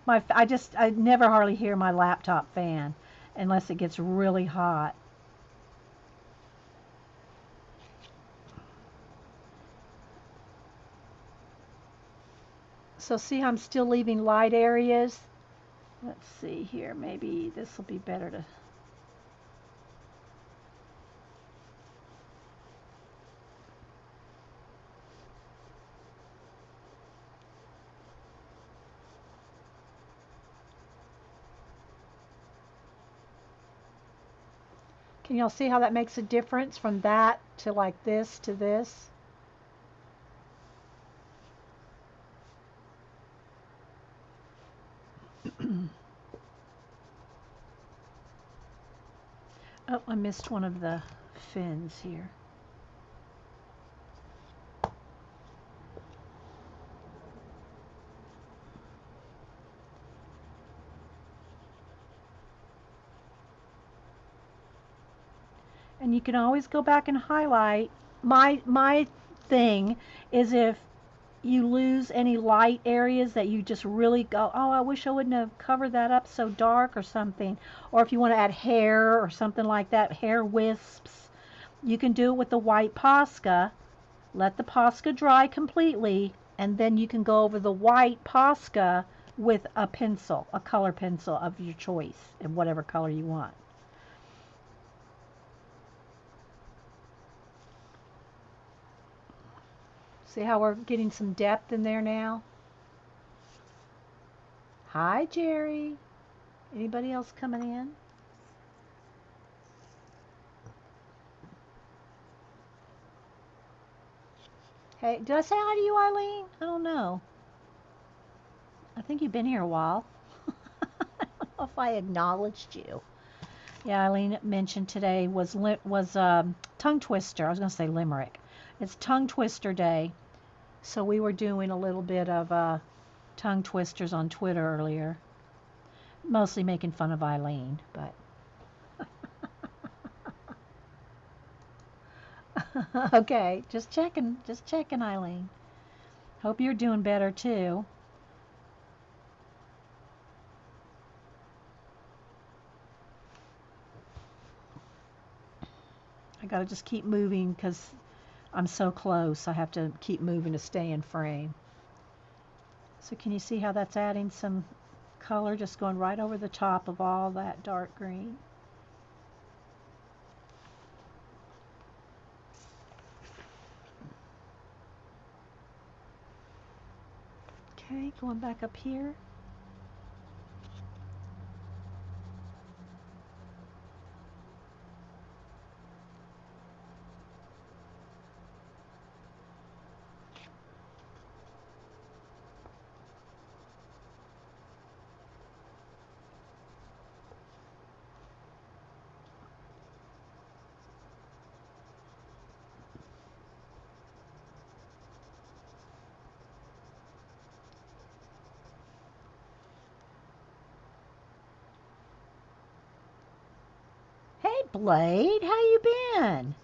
I never hardly hear my laptop fan unless it gets really hot. So see how I'm still leaving light areas? Let's see here, maybe this will be better to... Can y'all see how that makes a difference from that to like this to this? Oh, I missed one of the fins here. And you can always go back and highlight. My thing is if you lose any light areas that you just really go, oh, I wish I wouldn't have covered that up so dark or something. Or if you want to add hair or something like that, hair wisps, you can do it with the white Posca. Let the Posca dry completely, and then you can go over the white Posca with a pencil, a color pencil of your choice, in whatever color you want. See how we're getting some depth in there now? Hi, Jerry. Anybody else coming in? Hey, did I say hi to you, Eileen? I don't know. I think you've been here a while. I don't know if I acknowledged you. Yeah, Eileen mentioned today was tongue twister. I was going to say limerick. It's tongue twister day. So we were doing a little bit of tongue twisters on Twitter earlier. Mostly making fun of Eileen, but okay, just checking, Eileen. Hope you're doing better too. I gotta just keep moving because I'm so close. I have to keep moving to stay in frame. So can you see how that's adding some color, just going right over the top of all that dark green? Okay, going back up here. Hey, Blade, how you been?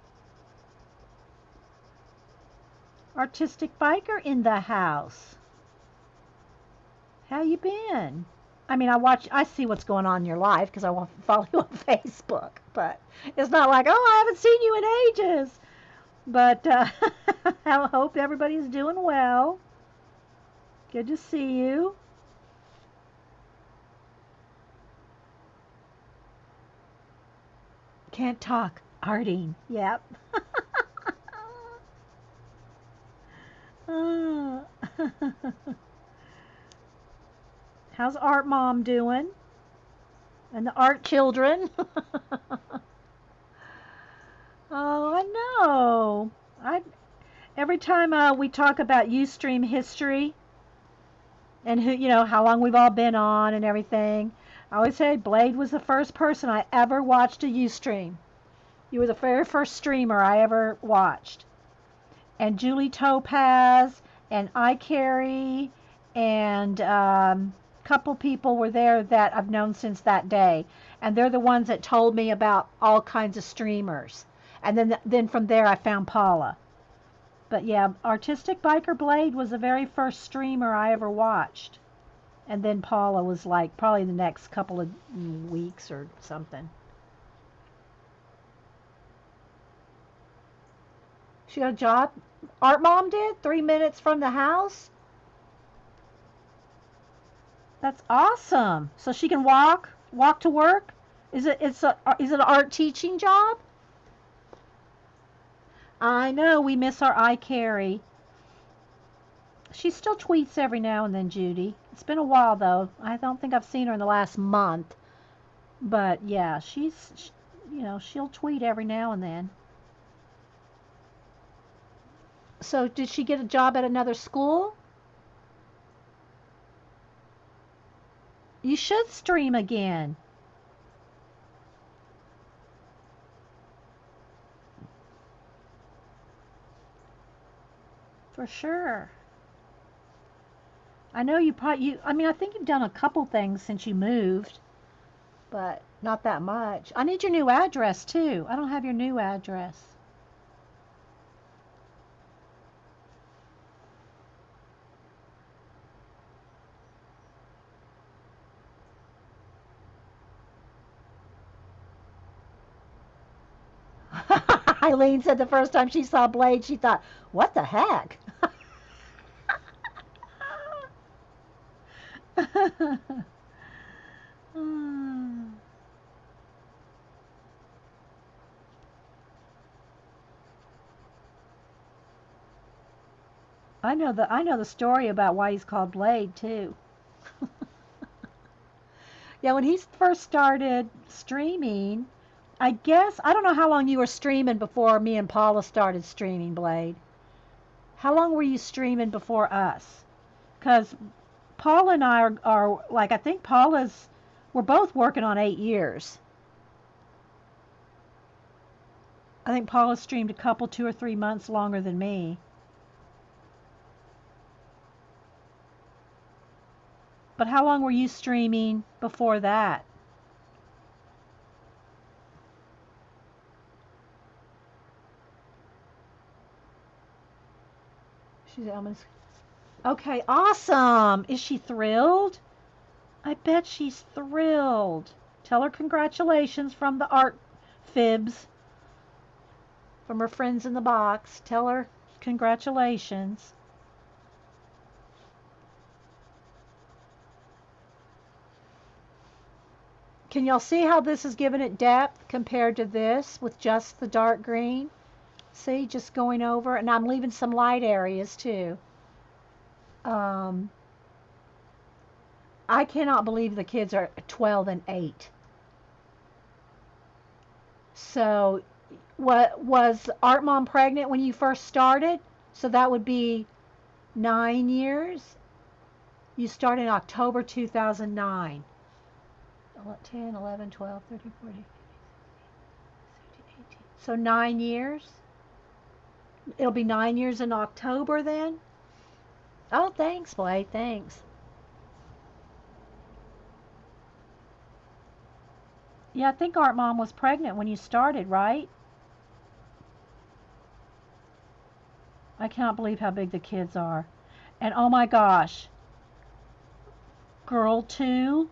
Artistic Biker in the house. How you been? I mean, I see what's going on in your life because I want to follow you on Facebook, but it's not like, oh, I haven't seen you in ages. But I hope everybody's doing well. Good to see you. Can't talk. Arting. Yep. How's Art Mom doing? And the Art Children? Oh, I know. Every time we talk about Ustream history and how long we've all been on and everything, I always say Blade was the first person I ever watched a Ustream. You were the very first streamer I ever watched. And Julie Topaz and iCarry and couple people were there that I've known since that day, and they're the ones that told me about all kinds of streamers. And then from there I found Paula. But yeah, Artistic Biker Blade was the very first streamer I ever watched. And then Paula was like probably the next couple of weeks or something. She got a job. Art Mom did 3 minutes from the house. That's awesome. So she can walk to work. Is it an art teaching job? I know we miss our iCarry. She still tweets every now and then, Judy. It's been a while though. I don't think I've seen her in the last month. But yeah, she'll tweet every now and then. So did she get a job at another school? You should stream again. For sure. I know I mean, I think you've done a couple things since you moved. but not that much. I need your new address too. I don't have your new address. Eileen said the first time she saw Blade, she thought, what the heck? I know the story about why he's called Blade too. Yeah, when he first started streaming, I guess I don't know how long you were streaming before me and Paula started streaming Blade. How long were you streaming before us? Because Paula and I are like, I think we're both working on 8 years. I think Paula streamed a couple, 2 or 3 months longer than me. But how long were you streaming before that? She's almost. Okay, awesome. Is she thrilled? I bet she's thrilled. Tell her congratulations from the art fibs, from her friends in the box. Tell her congratulations. Can y'all see how this is giving it depth compared to this with just the dark green? See, just going over, and I'm leaving some light areas too. Um, I cannot believe the kids are 12 and 8. So, what was Art Mom pregnant when you first started? So that would be 9 years. You started in October 2009. 10, 11, 12, 13, 14, 15, 18. So 9 years. It'll be 9 years in October then. Oh, thanks, Blake. Thanks. Yeah, I think Art Mom was pregnant when you started, right? I cannot believe how big the kids are. And oh my gosh, girl 2.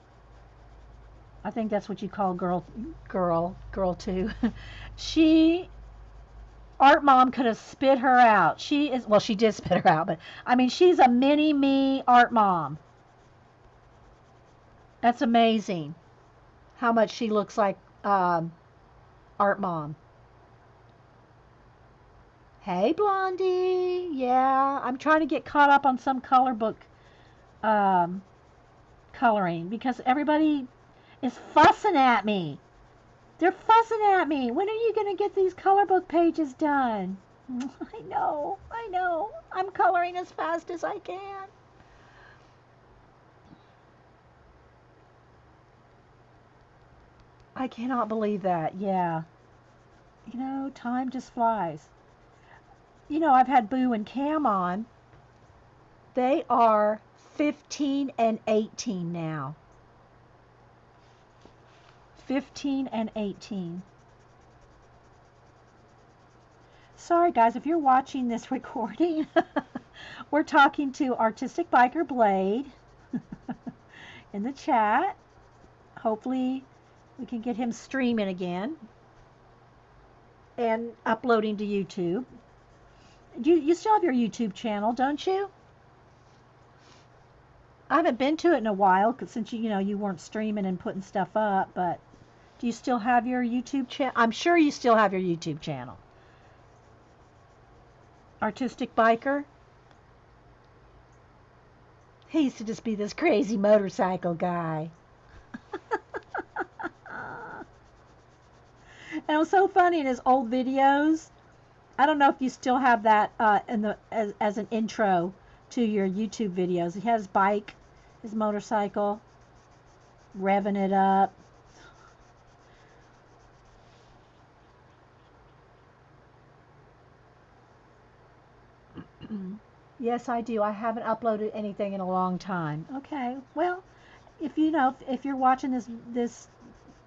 I think that's what you call girl 2. she Art Mom could have spit her out. She did spit her out, but I mean, she's a mini me Art Mom. That's amazing how much she looks like Art Mom. Hey, Blondie. Yeah, I'm trying to get caught up on some color book um, coloring because everybody is fussing at me. They're fussing at me. When are you going to get these color book pages done? I know. I'm coloring as fast as I can. I cannot believe that. Yeah. Time just flies. I've had Boo and Cam on. They are 15 and 18 now. 15 and 18. Sorry, guys, if you're watching this recording, we're talking to Artistic Biker Blade in the chat. Hopefully, we can get him streaming again and uploading to YouTube. You still have your YouTube channel, don't you? I haven't been to it in a while since you weren't streaming and putting stuff up, but do you still have your YouTube channel? I'm sure you still have your YouTube channel. Artistic Biker. He used to just be this crazy motorcycle guy. And it was so funny in his old videos. I don't know if you still have that as an intro to your YouTube videos. He has his bike, his motorcycle, revving it up. Yes, I do. I haven't uploaded anything in a long time. Okay. Well, if you're watching this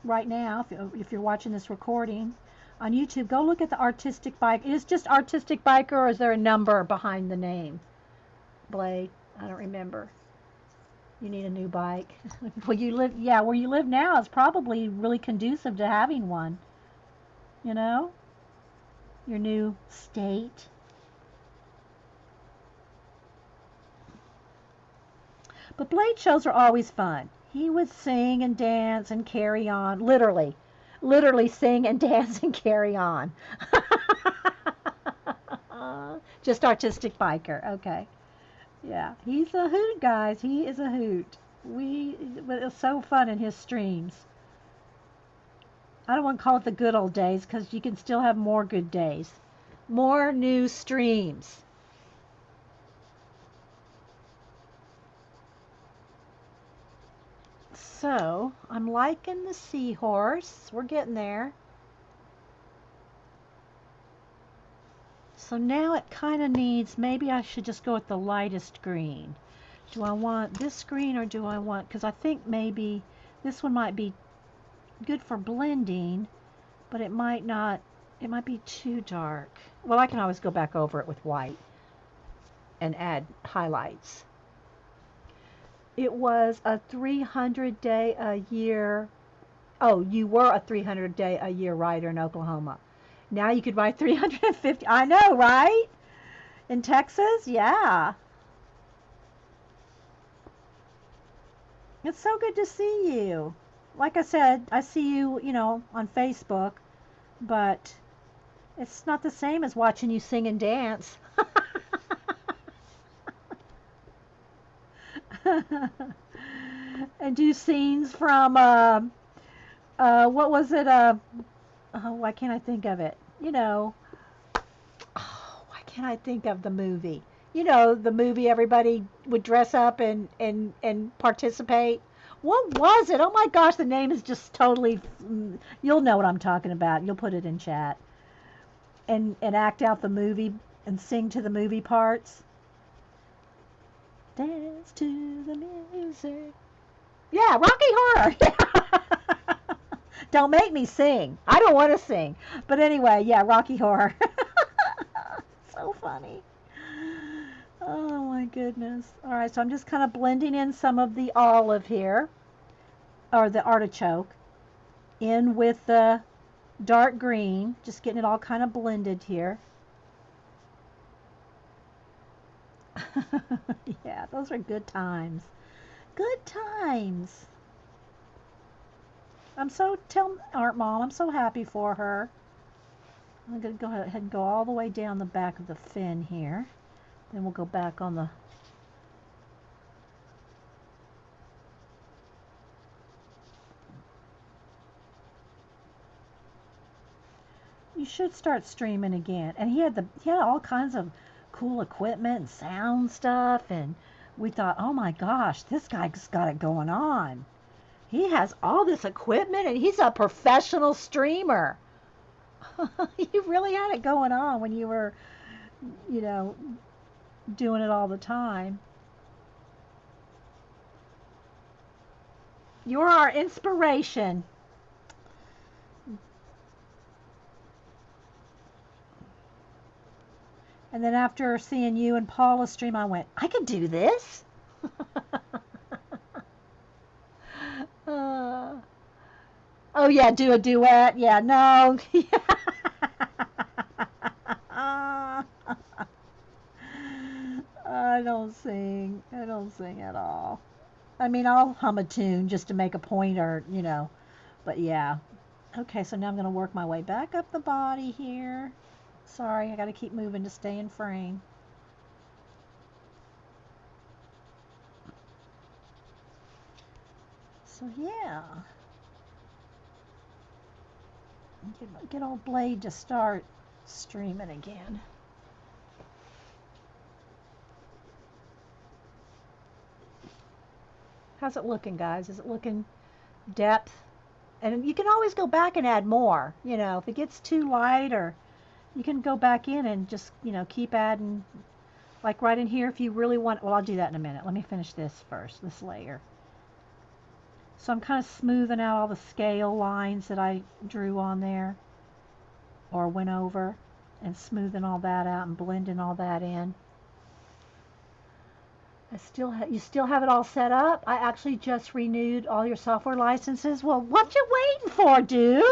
right now, if you're watching this recording on YouTube, go look at the artistic bike. Is it just artistic biker, or is there a number behind the name? Blade? I don't remember. You need a new bike. Well, where you live now is probably really conducive to having one. You know, your new state. But Blade shows are always fun. He would sing and dance and carry on, literally sing and dance and carry on. Just artistic biker. Okay. Yeah, he's a hoot, guys. He is a hoot. It was so fun in his streams. I don't want to call it the good old days because you can still have more good days. More new streams. So, I'm liking the seahorse. We're getting there. So now it kind of needs, maybe I should just go with the lightest green. Do I want this green, or do I want, because I think maybe this one might be good for blending, but it might not, it might be too dark. Well, I can always go back over it with white and add highlights. It was a 300 day a year. Oh, you were a 300 day a year writer in Oklahoma. Now you could write 350. I know, right? In Texas? Yeah. It's so good to see you. Like I said, I see you, on Facebook, but it's not the same as watching you sing and dance. And do scenes from what was it? Oh, why can't I think of it? Why can't I think of the movie? The movie everybody would dress up and participate. What was it? Oh my gosh, the name is just totally. You'll know what I'm talking about. You'll put it in chat. And act out the movie and sing to the movie parts. Dance to the music. Yeah, Rocky Horror. Don't make me sing. I don't want to sing. But anyway, yeah, Rocky Horror. So funny. Oh my goodness. All right, so I'm just kind of blending in some of the olive here, or the artichoke, in with the dark green, just getting it all kind of blended here. Yeah, those are good times. Good times. Art Mom, I'm so happy for her. I'm going to go ahead and go all the way down the back of the fin here. Then we'll go back on the... You should start streaming again. And he had all kinds of cool equipment and sound stuff, and we thought, oh my gosh, this guy's got it going on. He has all this equipment and he's a professional streamer. You really had it going on when you were, doing it all the time. You're our inspiration. And then after seeing you and Paula stream, I went, I could do this. Oh yeah, do a duet. Yeah, no. I don't sing. I don't sing at all. I mean, I'll hum a tune just to make a point, or but yeah. Okay, so now I'm going to work my way back up the body here. Sorry, I got to keep moving to stay in frame. So yeah. Get old Blade to start streaming again. How's it looking, guys? Is it looking depth? And you can always go back and add more. If it gets too light, or you can go back in and just, keep adding. Like right in here, if you really want. Well, I'll do that in a minute. Let me finish this first, this layer. So I'm kind of smoothing out all the scale lines that I drew on there or went over, and smoothing all that out and blending all that in. You still have it all set up? I actually just renewed all your software licenses. Well, what you waiting for, dude?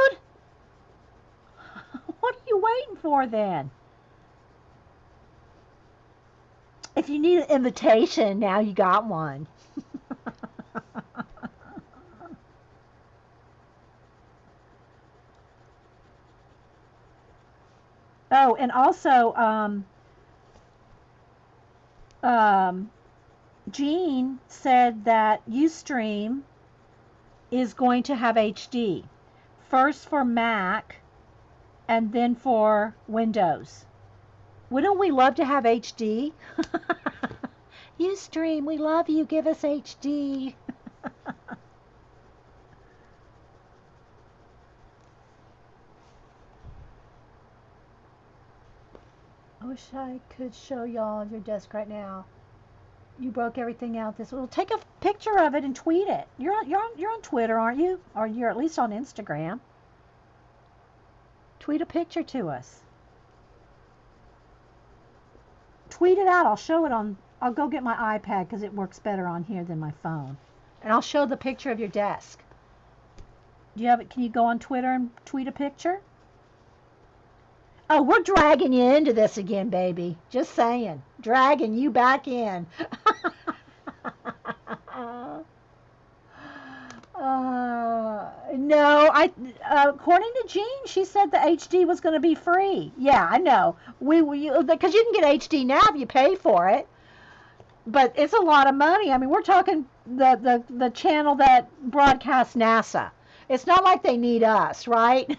What are you waiting for then? If you need an invitation, now you got one. Oh, and also, um, Jean said that Ustream is going to have HD. First for Mac and then for Windows. Wouldn't we love to have HD? Ustream, we love you. Give us HD. I wish I could show y'all your desk right now. You broke everything out this. Well, take a picture of it and tweet it. You're on Twitter, aren't you? Or you're at least on Instagram. Tweet a picture to us. Tweet it out. I'll show it on. I'll go get my iPad because it works better on here than my phone. And I'll show the picture of your desk. Do you have it? Can you go on Twitter and tweet a picture? Oh, we're dragging you into this again, baby. Just saying. Dragging you back in. No, according to Jean, she said the HD was going to be free. Yeah, I know. Because you can get HD now if you pay for it. But it's a lot of money. I mean, we're talking the channel that broadcasts NASA. It's not like they need us, right?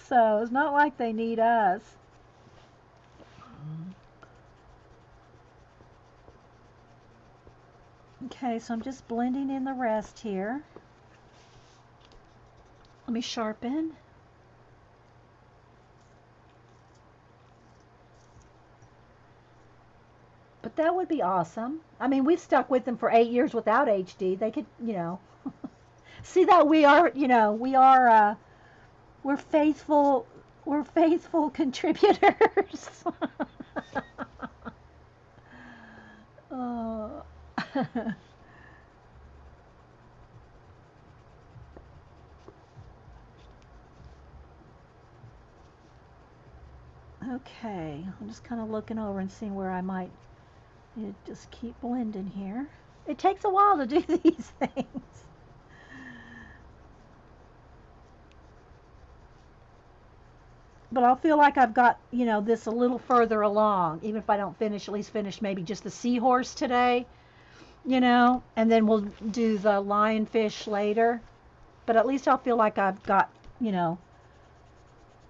So it's not like they need us. Okay, so I'm just blending in the rest here. Let me sharpen. But that would be awesome. I mean, we've stuck with them for 8 years without HD. They could, see that we're faithful contributors. Oh. Okay, I'm just kind of looking over and seeing where I might just keep blending here. It takes a while to do these things. But I'll feel like I've got, this a little further along, even if I don't at least finish maybe just the seahorse today, and then we'll do the lionfish later. But at least I'll feel like I've got,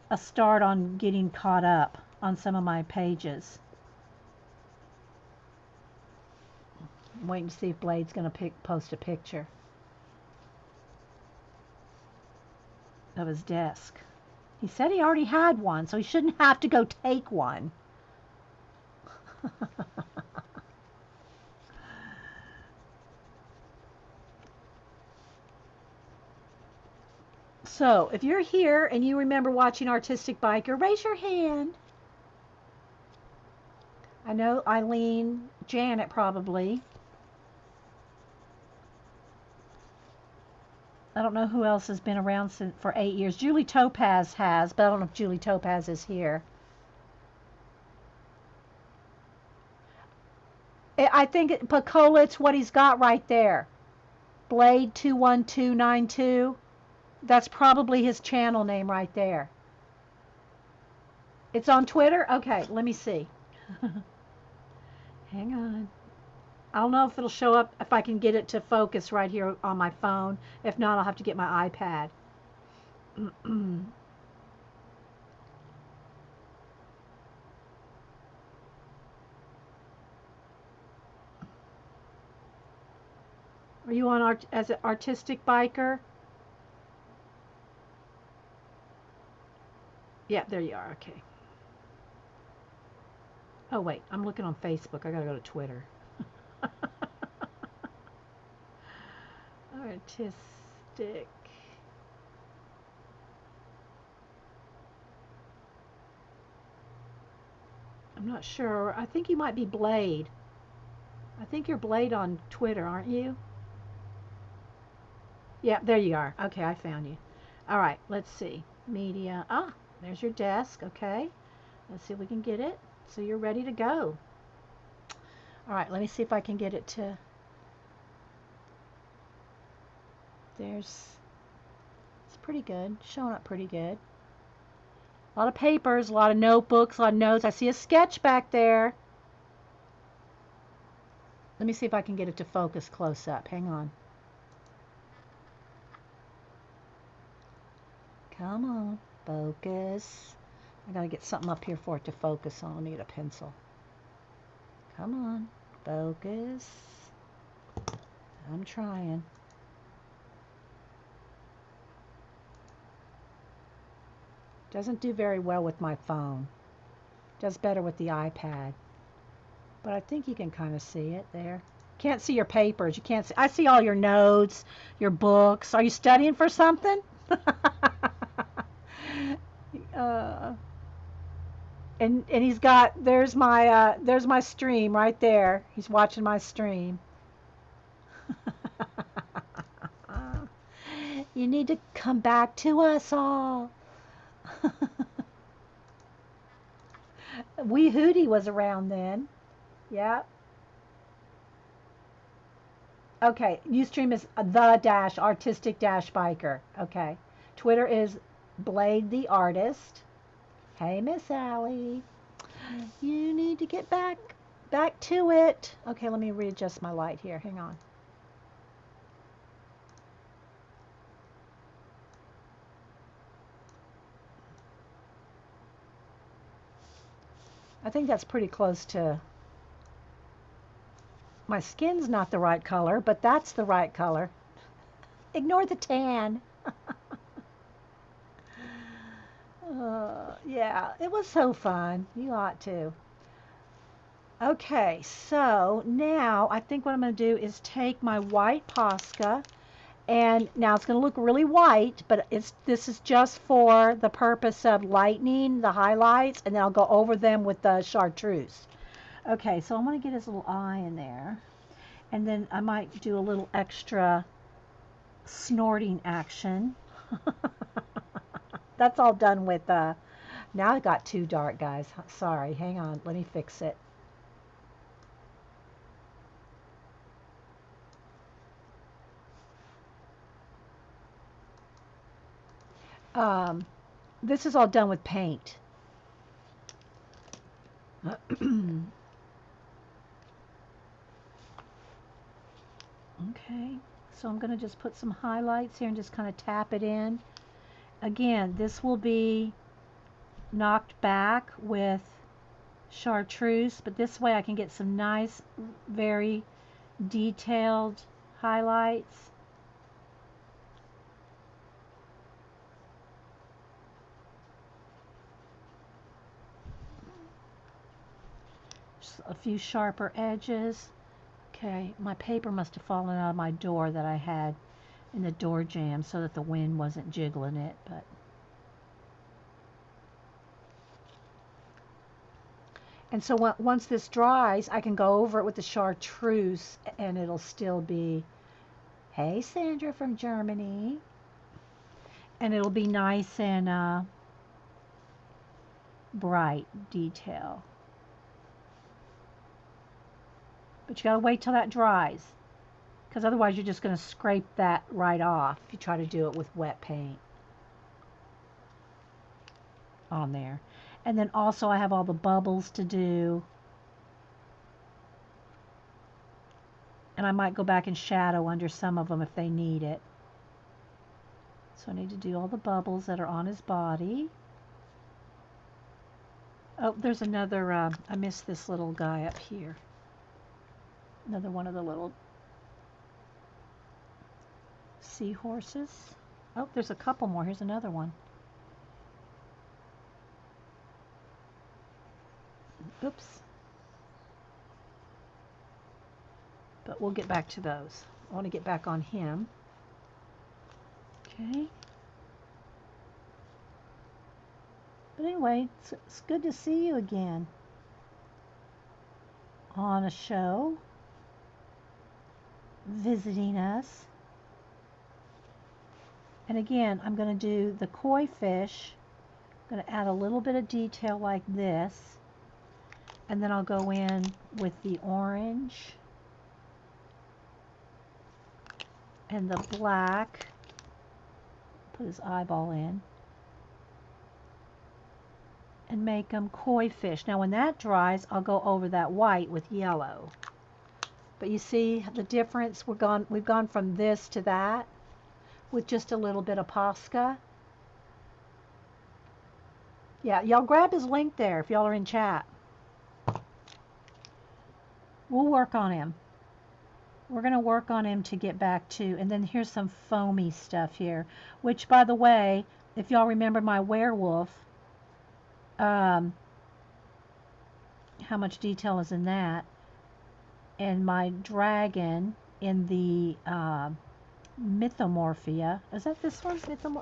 a start on getting caught up on some of my pages. I'm waiting to see if Blade's going to post a picture of his desk. He said he already had one, so he shouldn't have to go take one. So, if you're here and you remember watching Artistic Biker, raise your hand. I know Eileen, Janet probably. I don't know who else has been around for 8 years. Julie Topaz has, but I don't know if Julie Topaz is here. I think Pacola, it's what he's got right there. Blade 21292. That's probably his channel name right there. It's on Twitter? Okay, let me see. Hang on. I don't know if it'll show up, if I can get it to focus right here on my phone. If not, I'll have to get my iPad. Are you on as an Artistic Biker? Yeah, there you are. Okay. Oh, wait. I'm looking on Facebook. I got to go to Twitter. Artistic. I'm not sure. I think you might be Blade. I think you're Blade on Twitter, aren't you? Yeah, there you are. Okay, I found you. All right, let's see. Media. Ah, there's your desk. Okay. Let's see if we can get it. So you're ready to go. All right, let me see if I can get it to. There's. It's pretty good. Showing up pretty good. A lot of papers, a lot of notebooks, a lot of notes. I see a sketch back there. Let me see if I can get it to focus close up. Hang on. Come on, focus. I gotta get something up here for it to focus on. Let me get a pencil. Come on, focus. I'm trying. Doesn't do very well with my phone. Does better with the iPad. But I think you can kind of see it there. Can't see your papers. You can't see. I see all your notes, your books. Are you studying for something? uh, and he's got there's my stream right there. He's watching my stream. You need to come back to us all. Wee Hootie was around then. Yeah. Okay. Ustream is the dash artistic dash biker. Okay. Twitter is Blade the artist. Hey, Miss Allie. You need to get back to it. Okay, let me readjust my light here. Hang on. I think that's pretty close to. My skin's not the right color, but that's the right color. Ignore the tan. Yeah, it was so fun. You ought to. Okay, so now I think what I'm going to do is take my white Posca, and now it's going to look really white, but this is just for the purpose of lightening the highlights, and then I'll go over them with the chartreuse. Okay, so I'm going to get his little eye in there, and then I might do a little extra snorting action. That's all done with, now it got too dark, guys. Sorry, hang on, let me fix it. This is all done with paint. Okay, so I'm going to just put some highlights here and just kind of tap it in. Again, this will be knocked back with chartreuse, but this way I can get some nice, very detailed highlights. Just a few sharper edges. Okay, my paper must have fallen out of my door that I had in the door jamb so that the wind wasn't jiggling it, but and so once this dries, I can go over it with the chartreuse and it'll still be, hey Sandra from Germany, and it'll be nice and bright detail. But you gotta wait till that dries, because otherwise you're just gonna scrape that right off if you try to do it with wet paint on there. And then also I have all the bubbles to do. And I might go back and shadow under some of them if they need it. So I need to do all the bubbles that are on his body. Oh, there's another, I missed this little guy up here. Another one of the little seahorses. Oh, there's a couple more. Here's another one. Oops. but we'll get back to those. I want to get back on him. Okay. But anyway, it's good to see you again on a show, visiting us. And again, I'm going to do the koi fish. I'm going to add a little bit of detail like this. And then I'll go in with the orange and the black. Put his eyeball in. And make them koi fish. Now when that dries, I'll go over that white with yellow. But you see the difference? We've gone from this to that with just a little bit of Posca. Yeah, y'all grab his link there if y'all are in chat. We'll work on him. We're going to work on him to get back to, and then here's some foamy stuff here, which by the way, if y'all remember my werewolf, how much detail is in that, and my dragon in the Mythomorphia. Is that this one?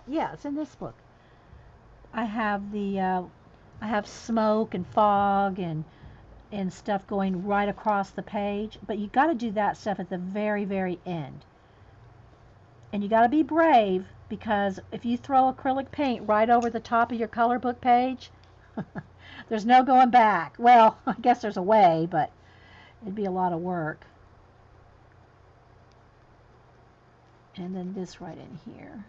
Yeah, it's in this book. I have the I have smoke and fog and stuff going right across the page, but you got to do that stuff at the very, very end. And you got to be brave, because if you throw acrylic paint right over the top of your color book page, there's no going back. Well, I guess there's a way, but it'd be a lot of work. And then this right in here.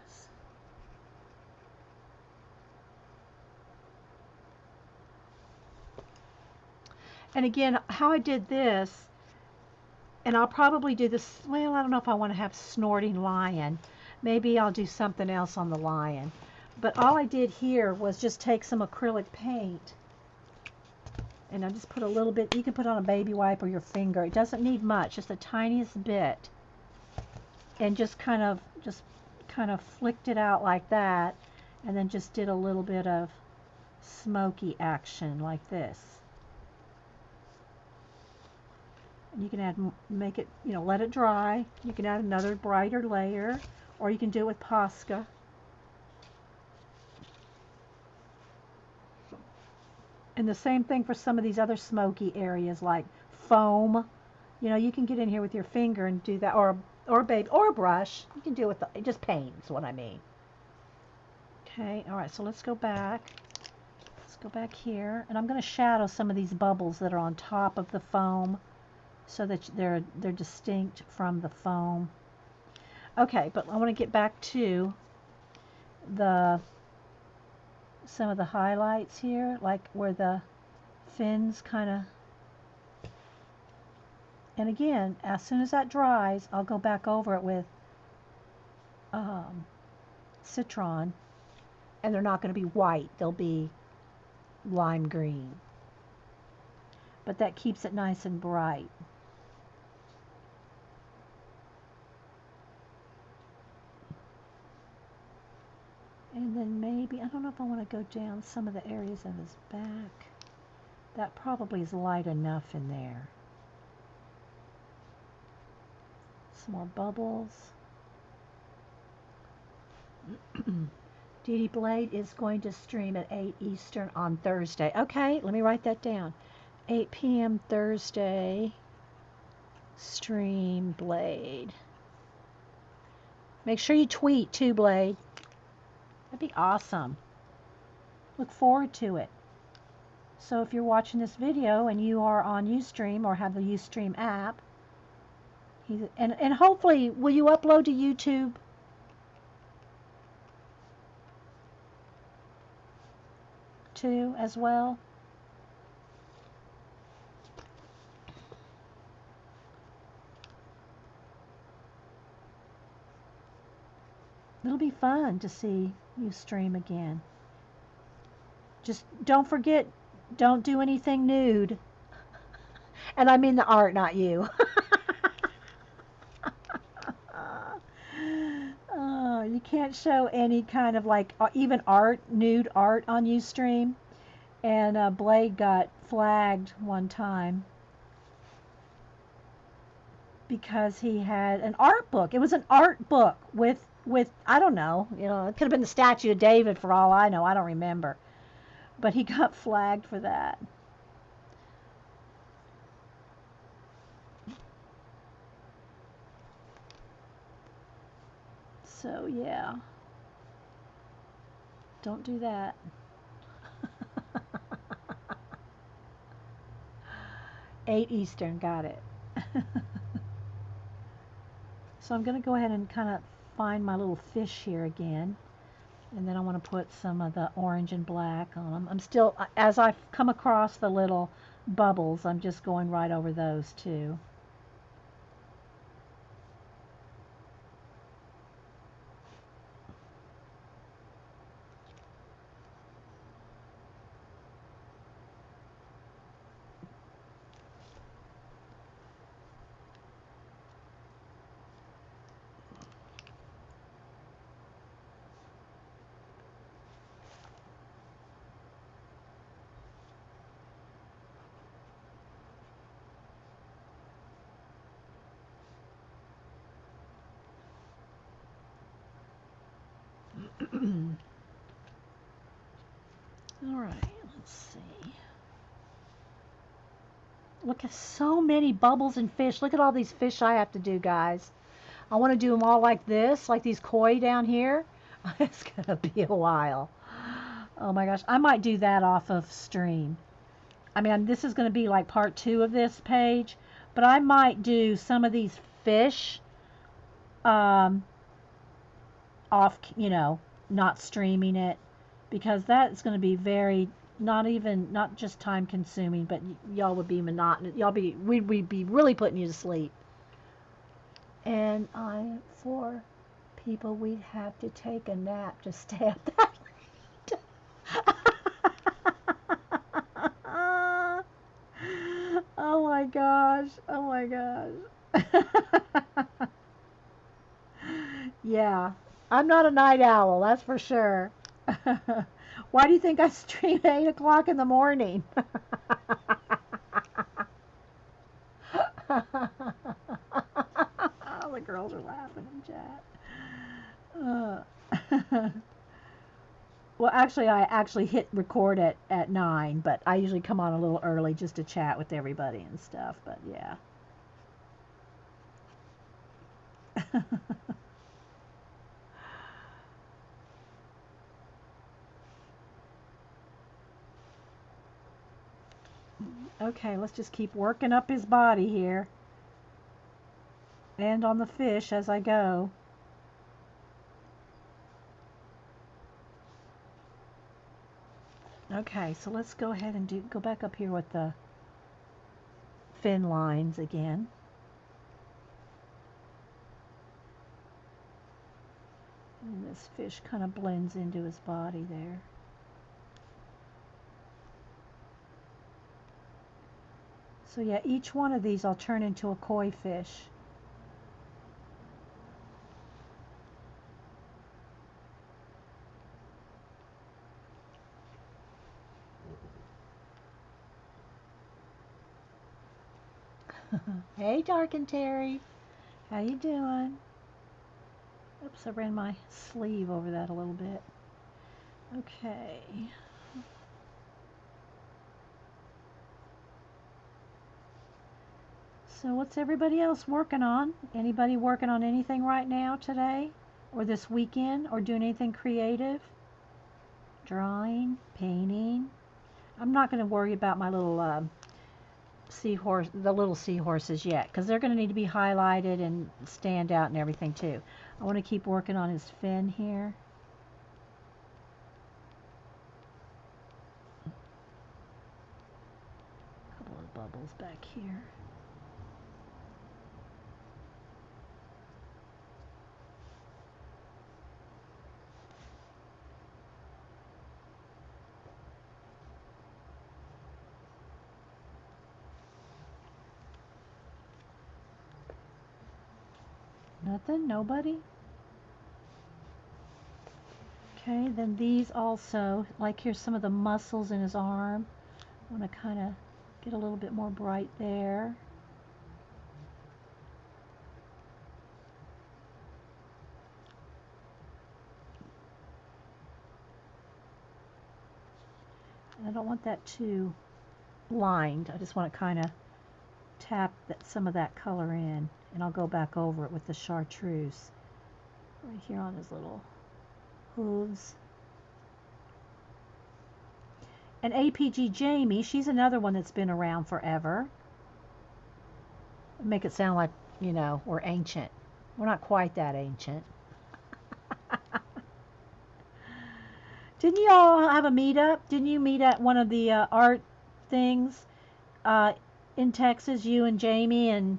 And again, how I did this, and I'll probably do this, well, I don't know if I want to have snorting lion. Maybe I'll do something else on the lion. But all I did here was just take some acrylic paint, and I just put a little bit. You can put on a baby wipe or your finger. It doesn't need much, just the tiniest bit. And just kind of flicked it out like that, and then just did a little bit of smoky action like this. And you can add, make it, let it dry. You can add another brighter layer, or you can do it with Posca. And the same thing for some of these other smoky areas like foam. You can get in here with your finger and do that, or a brush. You can do it with just paint is what I mean. Okay, all right, so let's go back. Let's go back here, and I'm going to shadow some of these bubbles that are on top of the foam so that they're distinct from the foam. Okay, but I want to get back to some of the highlights here, like where the fins kind of. And again, as soon as that dries, I'll go back over it with Citron, and they're not going to be white, they'll be lime green. But that keeps it nice and bright. And then maybe, I don't know if I want to go down some of the areas of his back. That probably is light enough in there. Some more bubbles. Dee Dee Blade is going to stream at 8 Eastern on Thursday. Okay, let me write that down. 8 p.m. Thursday, stream Blade. Make sure you tweet too, Blade. That'd be awesome. Look forward to it. So if you're watching this video and you are on Ustream or have the Ustream app, and hopefully, will you upload to YouTube? Too, as well? It'll be fun to see you stream again. Just don't forget, don't do anything nude. And I mean the art, not you. You can't show any kind of like even art, nude art on Ustream. And Blade got flagged one time because he had an art book. It was an art book with I don't know, it could have been the statue of David for all I know. I don't remember. But he got flagged for that. So, yeah. Don't do that. 8 Eastern, got it. So I'm going to go ahead and kind of find my little fish here again. And then I want to put some of the orange and black on them. I'm still, as I come across the little bubbles, I'm just going right over those too. All right, let's see. Look at so many bubbles and fish. Look at all these fish I have to do, guys. I want to do them all like this, like these koi down here. It's going to be a while. Oh my gosh. I might do that off of stream. I mean, this is going to be like part 2 of this page, but I might do some of these fish off, not streaming it, because that is going to be very, not just time consuming, but y'all would be monotonous. We'd be really putting you to sleep. And for people, we'd have to take a nap to stay up that late. Oh my gosh. Oh my gosh. Yeah. I'm not a night owl, that's for sure. Why do you think I stream at 8 o'clock in the morning? Oh, the girls are laughing in chat. Well, actually, I actually hit record at 9, but I usually come on a little early just to chat with everybody and stuff, but yeah. Okay, let's just keep working up his body here. And on the fish as I go. Okay, so let's go ahead and go back up here with the fin lines again. And this fish kind of blends into his body there. So yeah, each one of these I'll turn into a koi fish. Hey, Dark and Terry. How you doing? Oops, I ran my sleeve over that a little bit. Okay. So what's everybody else working on? Anybody working on anything right now today? Or this weekend? Or doing anything creative? Drawing? Painting? I'm not going to worry about my little the little seahorses yet, because they're going to need to be highlighted and stand out and everything too. I want to keep working on his fin here. A couple of bubbles back here. Nothing? Nobody? Okay, then these also, like here's some of the muscles in his arm. I want to kind of get a little bit more bright there. I don't want that too lined. I just want to kind of tap some of that color in, and I'll go back over it with the chartreuse right here on his little hooves. And APG Jamie, she's another one that's been around forever. Make it sound like, you know, we're ancient. We're not quite that ancient. Didn't you all have a meetup? Didn't you meet at one of the art things in Texas, you and Jamie? And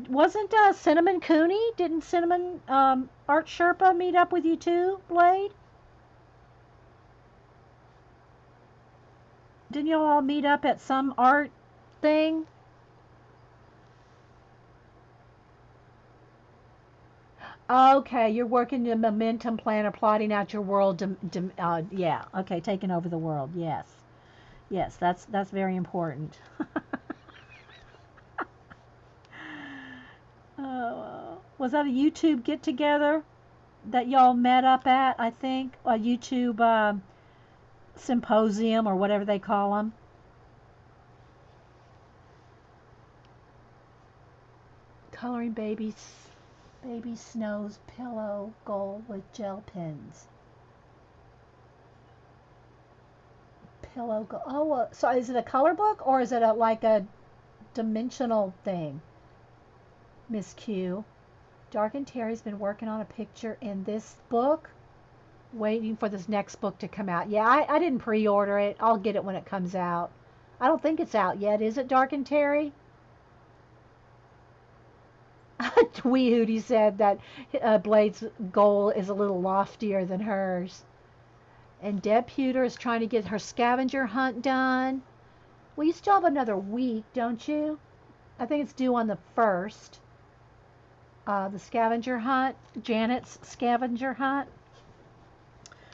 wasn't Cinnamon Cooney? Didn't Cinnamon Art Sherpa meet up with you too, Blade? Didn't you all meet up at some art thing? Okay, you're working the momentum planner, plotting out your world. Yeah, okay, taking over the world. Yes, yes, that's very important. Was that a YouTube get together that y'all met up at? I think a YouTube symposium or whatever they call them. Coloring baby Snow's pillow gold with gel pens. Pillow gold. Oh, so is it a color book or is it like a dimensional thing? Miss Q. Dark and Terry's been working on a picture in this book, waiting for this next book to come out. Yeah, I didn't pre-order it. I'll get it when it comes out. I don't think it's out yet. Is it, Dark and Terry? Wee Hootie said that Blade's goal is a little loftier than hers. And Deb Pewter is trying to get her scavenger hunt done. Well, you still have another week, don't you? I think it's due on the 1st. The scavenger hunt, Janet's scavenger hunt.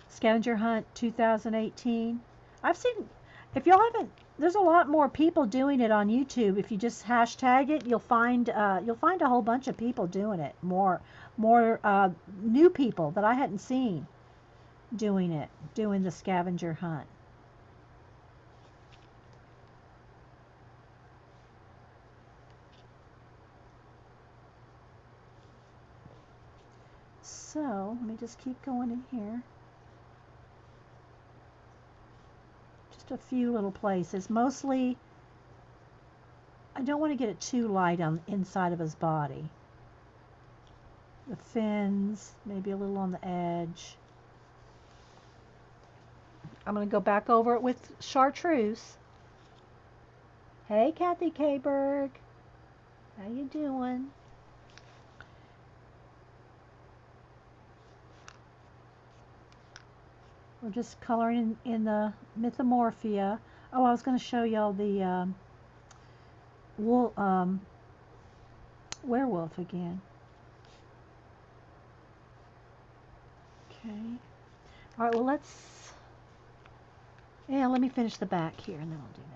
Scavenger hunt 2018. I've seen, if y'all haven't, there's a lot more people doing it on YouTube. If you just hashtag it, you'll find a whole bunch of people doing it. More new people that I hadn't seen doing it, doing the scavenger hunt. So let me just keep going in here. Just a few little places. Mostly, I don't want to get it too light on the inside of his body. The fins, maybe a little on the edge. I'm going to go back over it with chartreuse. Hey, Kathy Kberg. How you doing? We're just coloring in the Mythomorphia. Oh, I was going to show y'all the werewolf again. Okay. All right, well, let me finish the back here, and then I'll do that.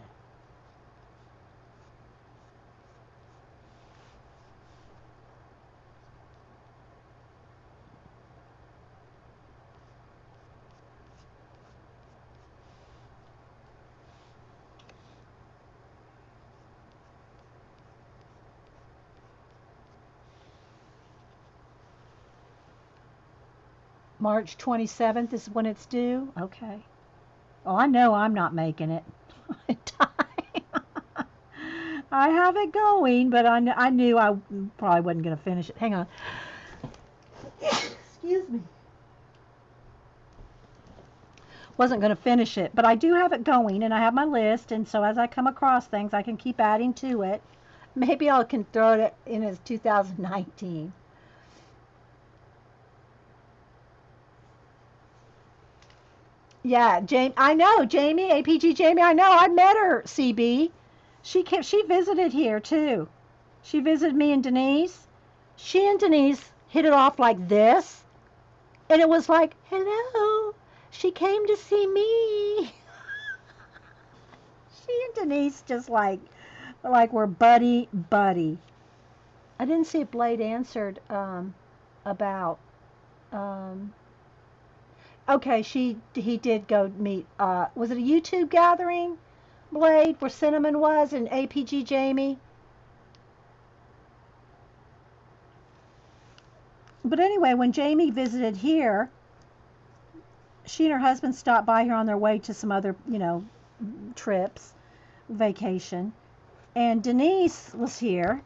March 27th is when it's due? Okay. Oh, I know I'm not making it. I have it going, but I knew I probably wasn't going to finish it. Hang on. Excuse me. Wasn't going to finish it, but I do have it going, and I have my list, and so as I come across things, I can keep adding to it. Maybe I can throw it in as 2019. Yeah, Jamie. I know Jamie, APG Jamie. I know. I met her. CB. She visited here too. She visited me and Denise. She and Denise hit it off like this, and it was like, hello. She came to see me. She and Denise just like we're buddy. I didn't see if Blade answered about. Okay, he did go meet. Was it a YouTube gathering, Blade, where Cinnamon was and APG Jamie? But anyway, when Jamie visited here, she and her husband stopped by here on their way to some other, trips, vacation. And Denise was here,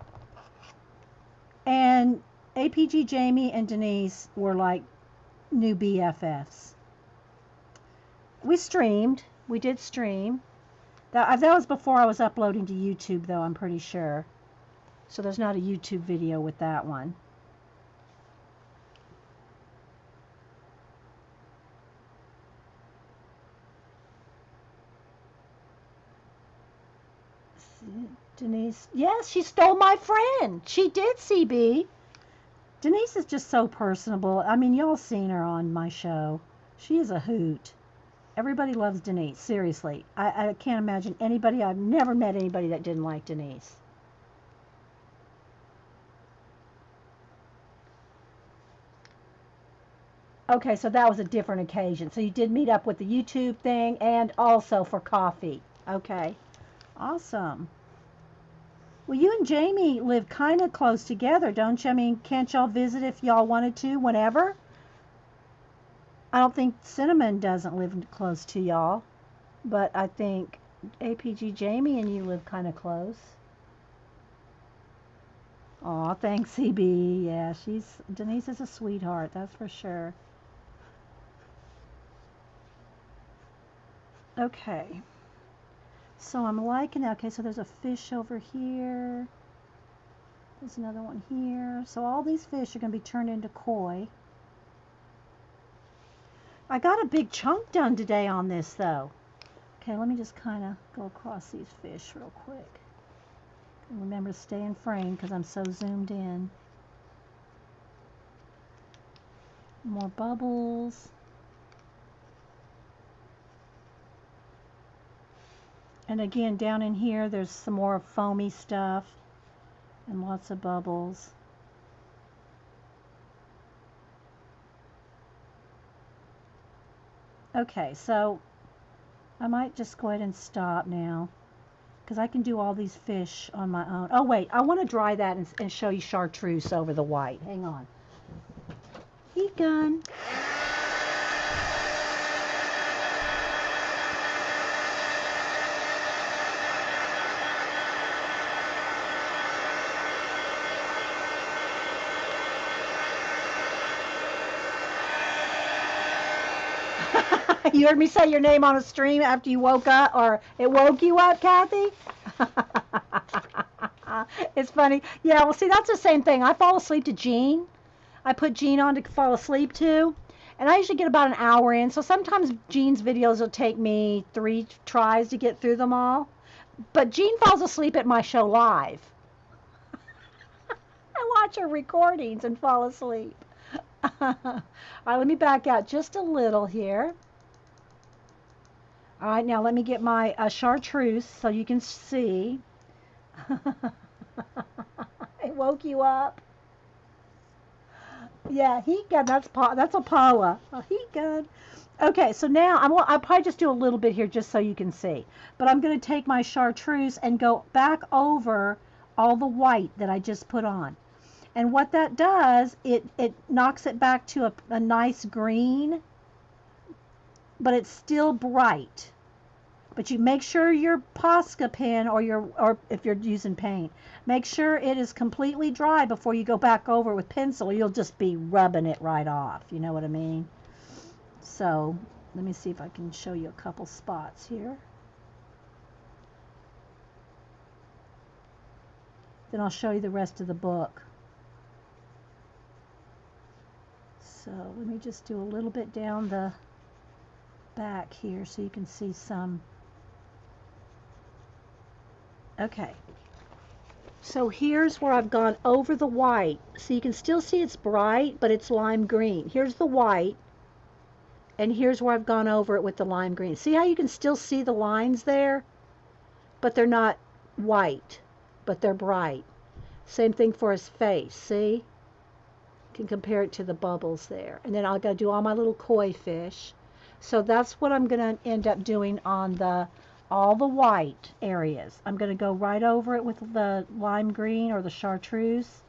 and APG Jamie and Denise were like new BFFs. We streamed. We did stream. That was before I was uploading to YouTube, though, I'm pretty sure. So there's not a YouTube video with that one. Denise, yes, she stole my friend. She did, CB. Denise is just so personable. I mean, y'all seen her on my show. She is a hoot. Everybody loves Denise, seriously. I can't imagine anybody, I've never met anybody that didn't like Denise. Okay, so that was a different occasion. So you did meet up with the YouTube thing and also for coffee. Okay, awesome. Well, you and Jamie live kind of close together, don't you? I mean, can't y'all visit if y'all wanted to, whenever? I don't think Cinnamon doesn't live close to y'all, but I think APG Jamie and you live kind of close. Aw, thanks, CB. Yeah, Denise is a sweetheart, that's for sure. Okay. So I'm liking that. Okay, so there's a fish over here. There's another one here. So all these fish are going to be turned into koi. I got a big chunk done today on this, though. Okay, let me just kind of go across these fish real quick. And remember to stay in frame because I'm so zoomed in. More bubbles. And again, down in here, there's some more foamy stuff and lots of bubbles. Okay, so I might just go ahead and stop now because I can do all these fish on my own. Oh, wait, I want to dry that and show you chartreuse over the white. Hang on. Heat gun. You heard me say your name on a stream after you woke up, or it woke you up, Kathy? It's funny. Yeah, well, see, that's the same thing. I fall asleep to Gene. I put Gene on to fall asleep to, and I usually get about an hour in. So sometimes Gene's videos will take me 3 tries to get through them all. But Gene falls asleep at my show live. I watch her recordings and fall asleep. All right, let me back out just a little here. All right, now let me get my chartreuse so you can see. It woke you up. Yeah, heat gun. That's a Paula. A heat gun. Okay, so now I'll probably just do a little bit here just so you can see. But I'm going to take my chartreuse and go back over all the white that I just put on. And what that does, it knocks it back to a nice green, but it's still bright. But you make sure your Posca pen or if you're using paint, make sure it is completely dry before you go back over with pencil. You'll just be rubbing it right off. You know what I mean? So let me see if I can show you a couple spots here. Then I'll show you the rest of the book. So let me just do a little bit down the back here so you can see some. Okay, so here's where I've gone over the white. So you can still see it's bright, but it's lime green. Here's the white, and here's where I've gone over it with the lime green. See how you can still see the lines there? But they're not white, but they're bright. Same thing for his face, see? Can compare it to the bubbles there. And then I got to do all my little koi fish. So that's what I'm going to end up doing on all the white areas. I'm going to go right over it with the lime green or the chartreuse.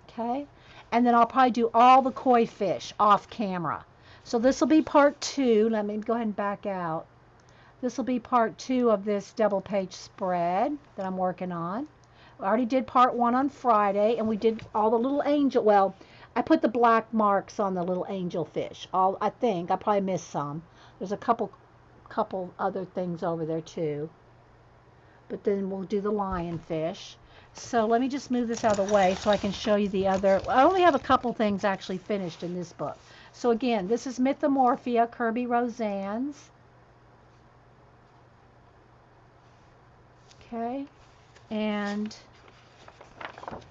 Okay. And then I'll probably do all the koi fish off camera. So this will be part 2. Let me go ahead and back out. This will be part 2 of this double page spread that I'm working on. I already did part 1 on Friday, and we did all the little angel. Well, I put the black marks on the little angel fish. I think I probably missed some. There's a couple other things over there too. But then we'll do the lionfish. So let me just move this out of the way so I can show you the other. I only have a couple things actually finished in this book. So again, this is Mythomorphia, Kerby Rosanes. Okay. And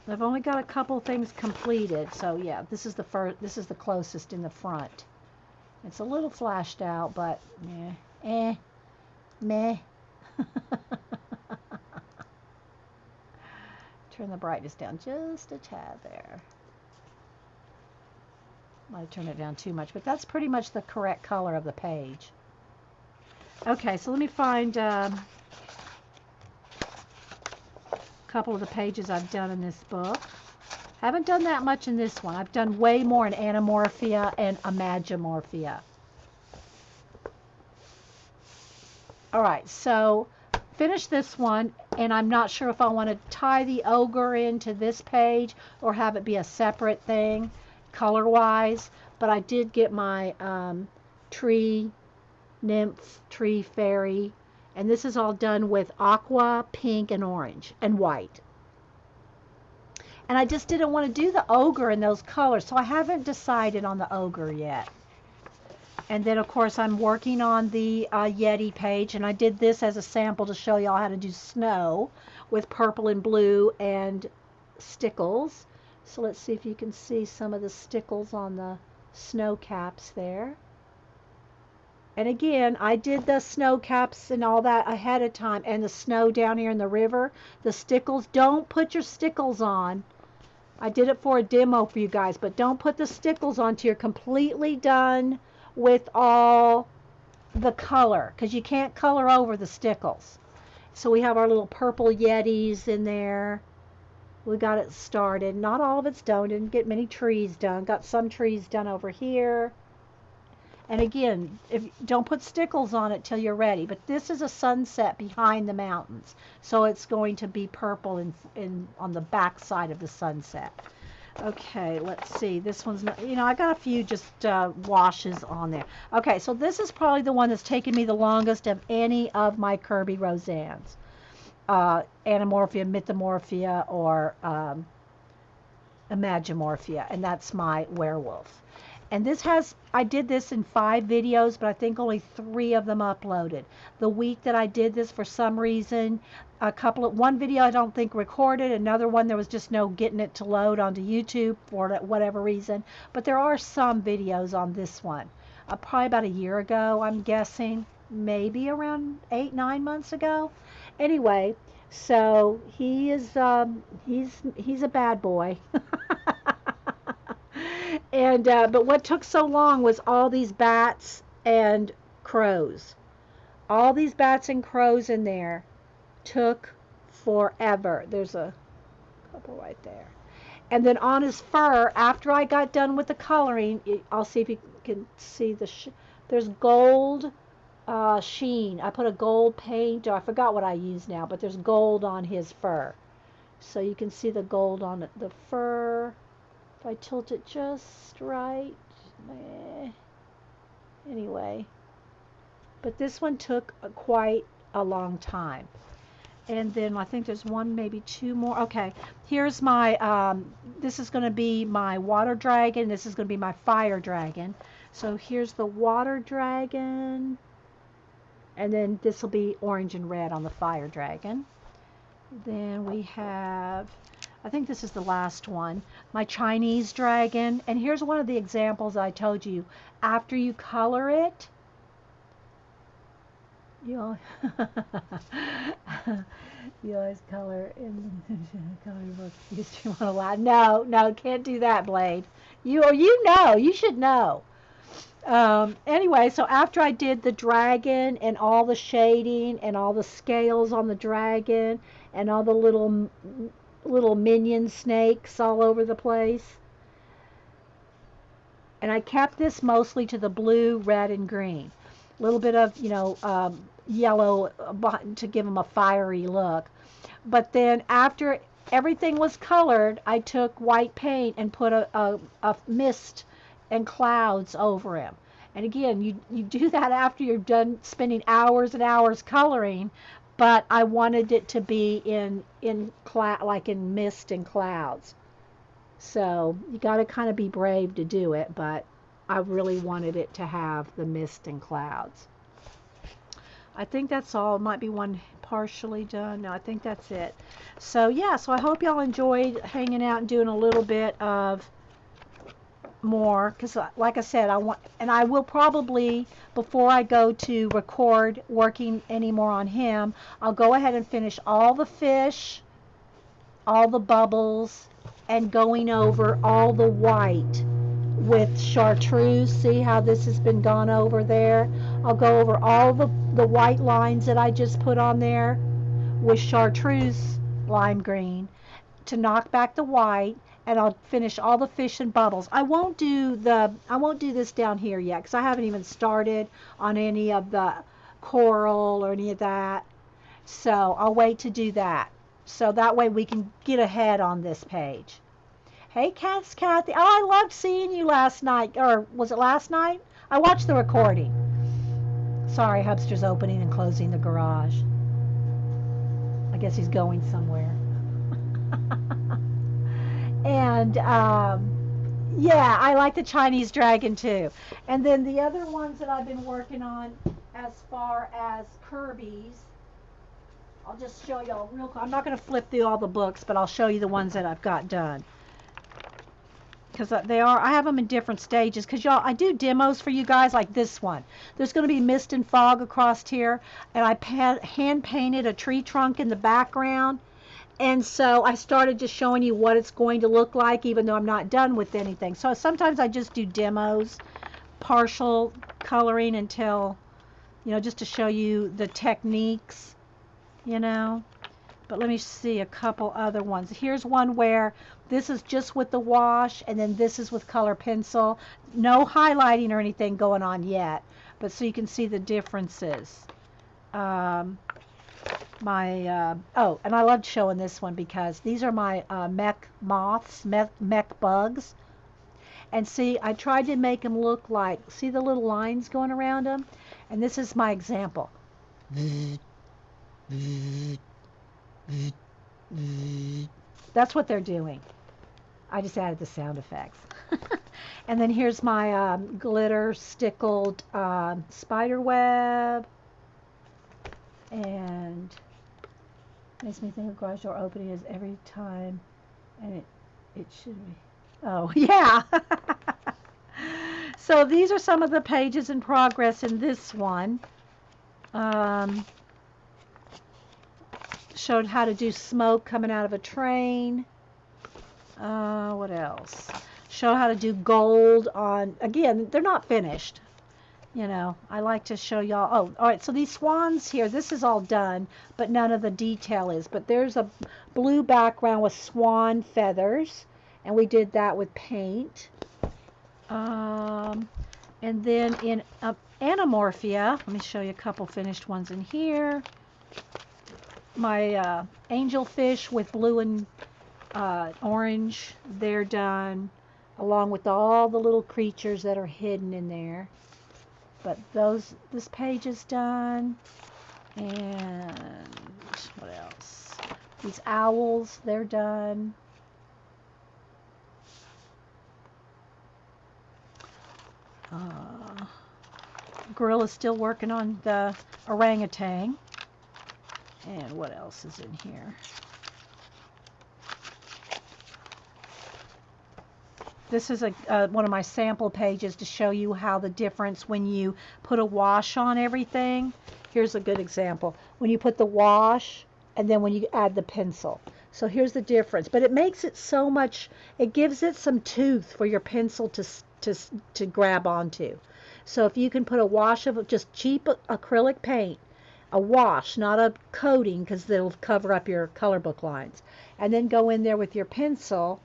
I've only got a couple things completed, so yeah, this is the closest in the front. It's a little flashed out, but meh. Turn the brightness down just a tad there. Might have turned it down too much, but that's pretty much the correct color of the page. Okay, so let me find couple of the pages I've done in this book. Haven't done that much in this one. I've done way more in Anamorphia and Imagimorphia. Alright, so finish this one, and I'm not sure if I want to tie the ogre into this page or have it be a separate thing color-wise, but I did get my tree nymph, tree fairy, and this is all done with aqua, pink, and orange, and white. And I just didn't want to do the ogre in those colors, so I haven't decided on the ogre yet. And then, of course, I'm working on the Yeti page, and I did this as a sample to show y'all how to do snow with purple and blue and stickles. So let's see if you can see some of the stickles on the snow caps there. And again, I did the snow caps and all that ahead of time, and the snow down here in the river, the stickles. Don't put your stickles on. I did it for a demo for you guys, but don't put the stickles on till you're completely done with all the color, because you can't color over the stickles. So we have our little purple Yetis in there. We got it started. Not all of it's done. Didn't get many trees done. Got some trees done over here. And again, don't put stickles on it till you're ready. But this is a sunset behind the mountains, so it's going to be purple on the back side of the sunset. Okay, let's see. This one's not, I got a few just washes on there. Okay, so this is probably the one that's taken me the longest of any of my Kerby Rosanes. Anamorphia, Mythomorphia, or Imagimorphia, and that's my werewolf. And I did this in 5 videos, but I think only 3 of them uploaded. The week that I did this, for some reason, one video I don't think recorded, another one there was just no getting it to load onto YouTube for whatever reason. But there are some videos on this one. Probably about a year ago, I'm guessing, maybe around 8-9 months ago. Anyway, so he is he's a bad boy. And but what took so long was all these bats and crows. All these bats and crows in there took forever. There's a couple right there. And then on his fur, after I got done with the coloring, I'll see if you can see there's gold sheen. I put a gold paint, or I forgot what I used now, but there's gold on his fur. So you can see the gold on the fur. If I tilt it just right. Anyway. But this one took quite a long time. And then I think there's one, maybe 2 more. Okay, here's my, this is going to be my water dragon. This is going to be my fire dragon. So here's the water dragon. And then this will be orange and red on the fire dragon. Then we have, I think this is the last one, my Chinese dragon. And here's one of the examples I told you. After you color it, You all, you always color in coloring books because you want to lie. No, no, can't do that, Blade. You should know. Anyway, so after I did the dragon and all the shading and all the scales on the dragon and all the little minion snakes all over the place, and I kept this mostly to the blue, red, and green. A little bit of, yellow to give them a fiery look. But then after everything was colored, I took white paint and put a mist and clouds over him. And again, you do that after you're done spending hours and hours coloring, but I wanted it to be like in mist and clouds. So you got to kind of be brave to do it, but I really wanted it to have the mist and clouds. I think that's all. Might be one partially done. No, I think that's it. So yeah, so I hope y'all enjoyed hanging out and doing a little bit of more, because like I said, I will probably, before I go to record working anymore on him, I'll go ahead and finish all the fish, all the bubbles, and going over all the white with chartreuse. See how this has been gone over there? I'll go over all the white lines that I just put on there with chartreuse lime green to knock back the white, and I'll finish all the fish and bubbles. I won't do this down here yet because I haven't even started on any of the coral or any of that. So I'll wait to do that. So that way we can get ahead on this page. Hey, Kathy. Oh, I loved seeing you last night. Or was it last night? I watched the recording. Sorry, Hubster's opening and closing the garage. I guess he's going somewhere. And yeah, I like the Chinese dragon too. And then the other ones that I've been working on as far as Kerby's, I'll just show y'all real quick. I'm not going to flip through all the books, but I'll show you the ones that I've got done. Because I have them in different stages. Because y'all, I do demos for you guys like this one. There's going to be mist and fog across here. And I hand painted a tree trunk in the background. And so I started just showing you what it's going to look like, even though I'm not done with anything. So sometimes I just do demos, partial coloring until, just to show you the techniques, But let me see a couple other ones. Here's one where this is just with the wash, and then this is with color pencil. No highlighting or anything going on yet, but so you can see the differences. Oh, and I loved showing this one because these are my mech moths, mech bugs. And see, I tried to make them look like, see the little lines going around them? And this is my example. That's what they're doing. I just added the sound effects. And then here's my glitter stickled spider web. And makes me think of garage door opening is every time, and it should be. Oh, yeah. So these are some of the pages in progress in this one. Showed how to do smoke coming out of a train. What else? Show how to do gold on, again, they're not finished. I like to show y'all. Oh, all right, so these swans here, this is all done, but none of the detail is. But there's a blue background with swan feathers, and we did that with paint. And then in Anamorphia, let me show you a couple finished ones in here. My angelfish with blue and orange, they're done, along with all the little creatures that are hidden in there. But this page is done. And what else? These owls, they're done. Gorilla's still working on the orangutan. And what else is in here? This is one of my sample pages to show you how the difference when you put a wash on everything here's a good example. When you put the wash and then when you add the pencil. So here's the difference. But it makes it so much, it gives it some tooth for your pencil to grab onto. So if you can put a wash of just cheap acrylic paint, a wash, not a coating, because it'll cover up your color book lines, and then go in there with your pencil,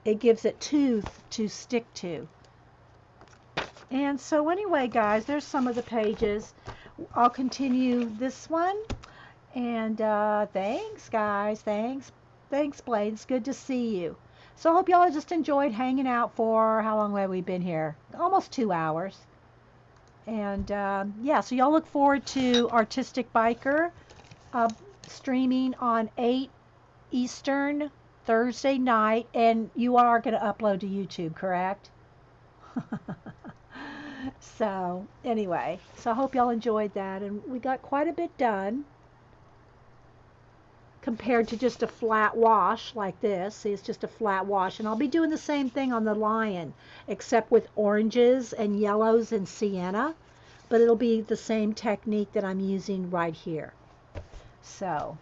it gives it tooth to stick to. And so anyway, guys, there's some of the pages. I'll continue this one. And thanks, guys. Thanks, Blade. It's good to see you. So I hope y'all just enjoyed hanging out for, how long have we been here? Almost 2 hours. And yeah, so y'all look forward to Artistic Biker streaming on 8 Eastern Thursday night. And you are going to upload to YouTube, correct? So anyway, so I hope y'all enjoyed that. And we got quite a bit done compared to just a flat wash like this. See, it's just a flat wash. And I'll be doing the same thing on the lion, except with oranges and yellows and sienna. But it'll be the same technique that I'm using right here. So,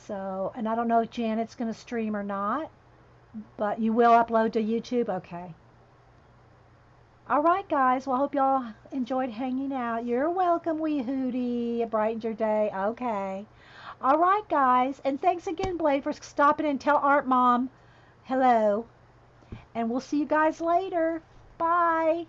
and I don't know if Janet's going to stream or not, but you will upload to YouTube? Okay. All right, guys. Well, I hope y'all enjoyed hanging out. You're welcome, wee Hootie. It brightened your day. Okay. All right, guys. And thanks again, Blade, for stopping and tell Art Mom hello. And we'll see you guys later. Bye.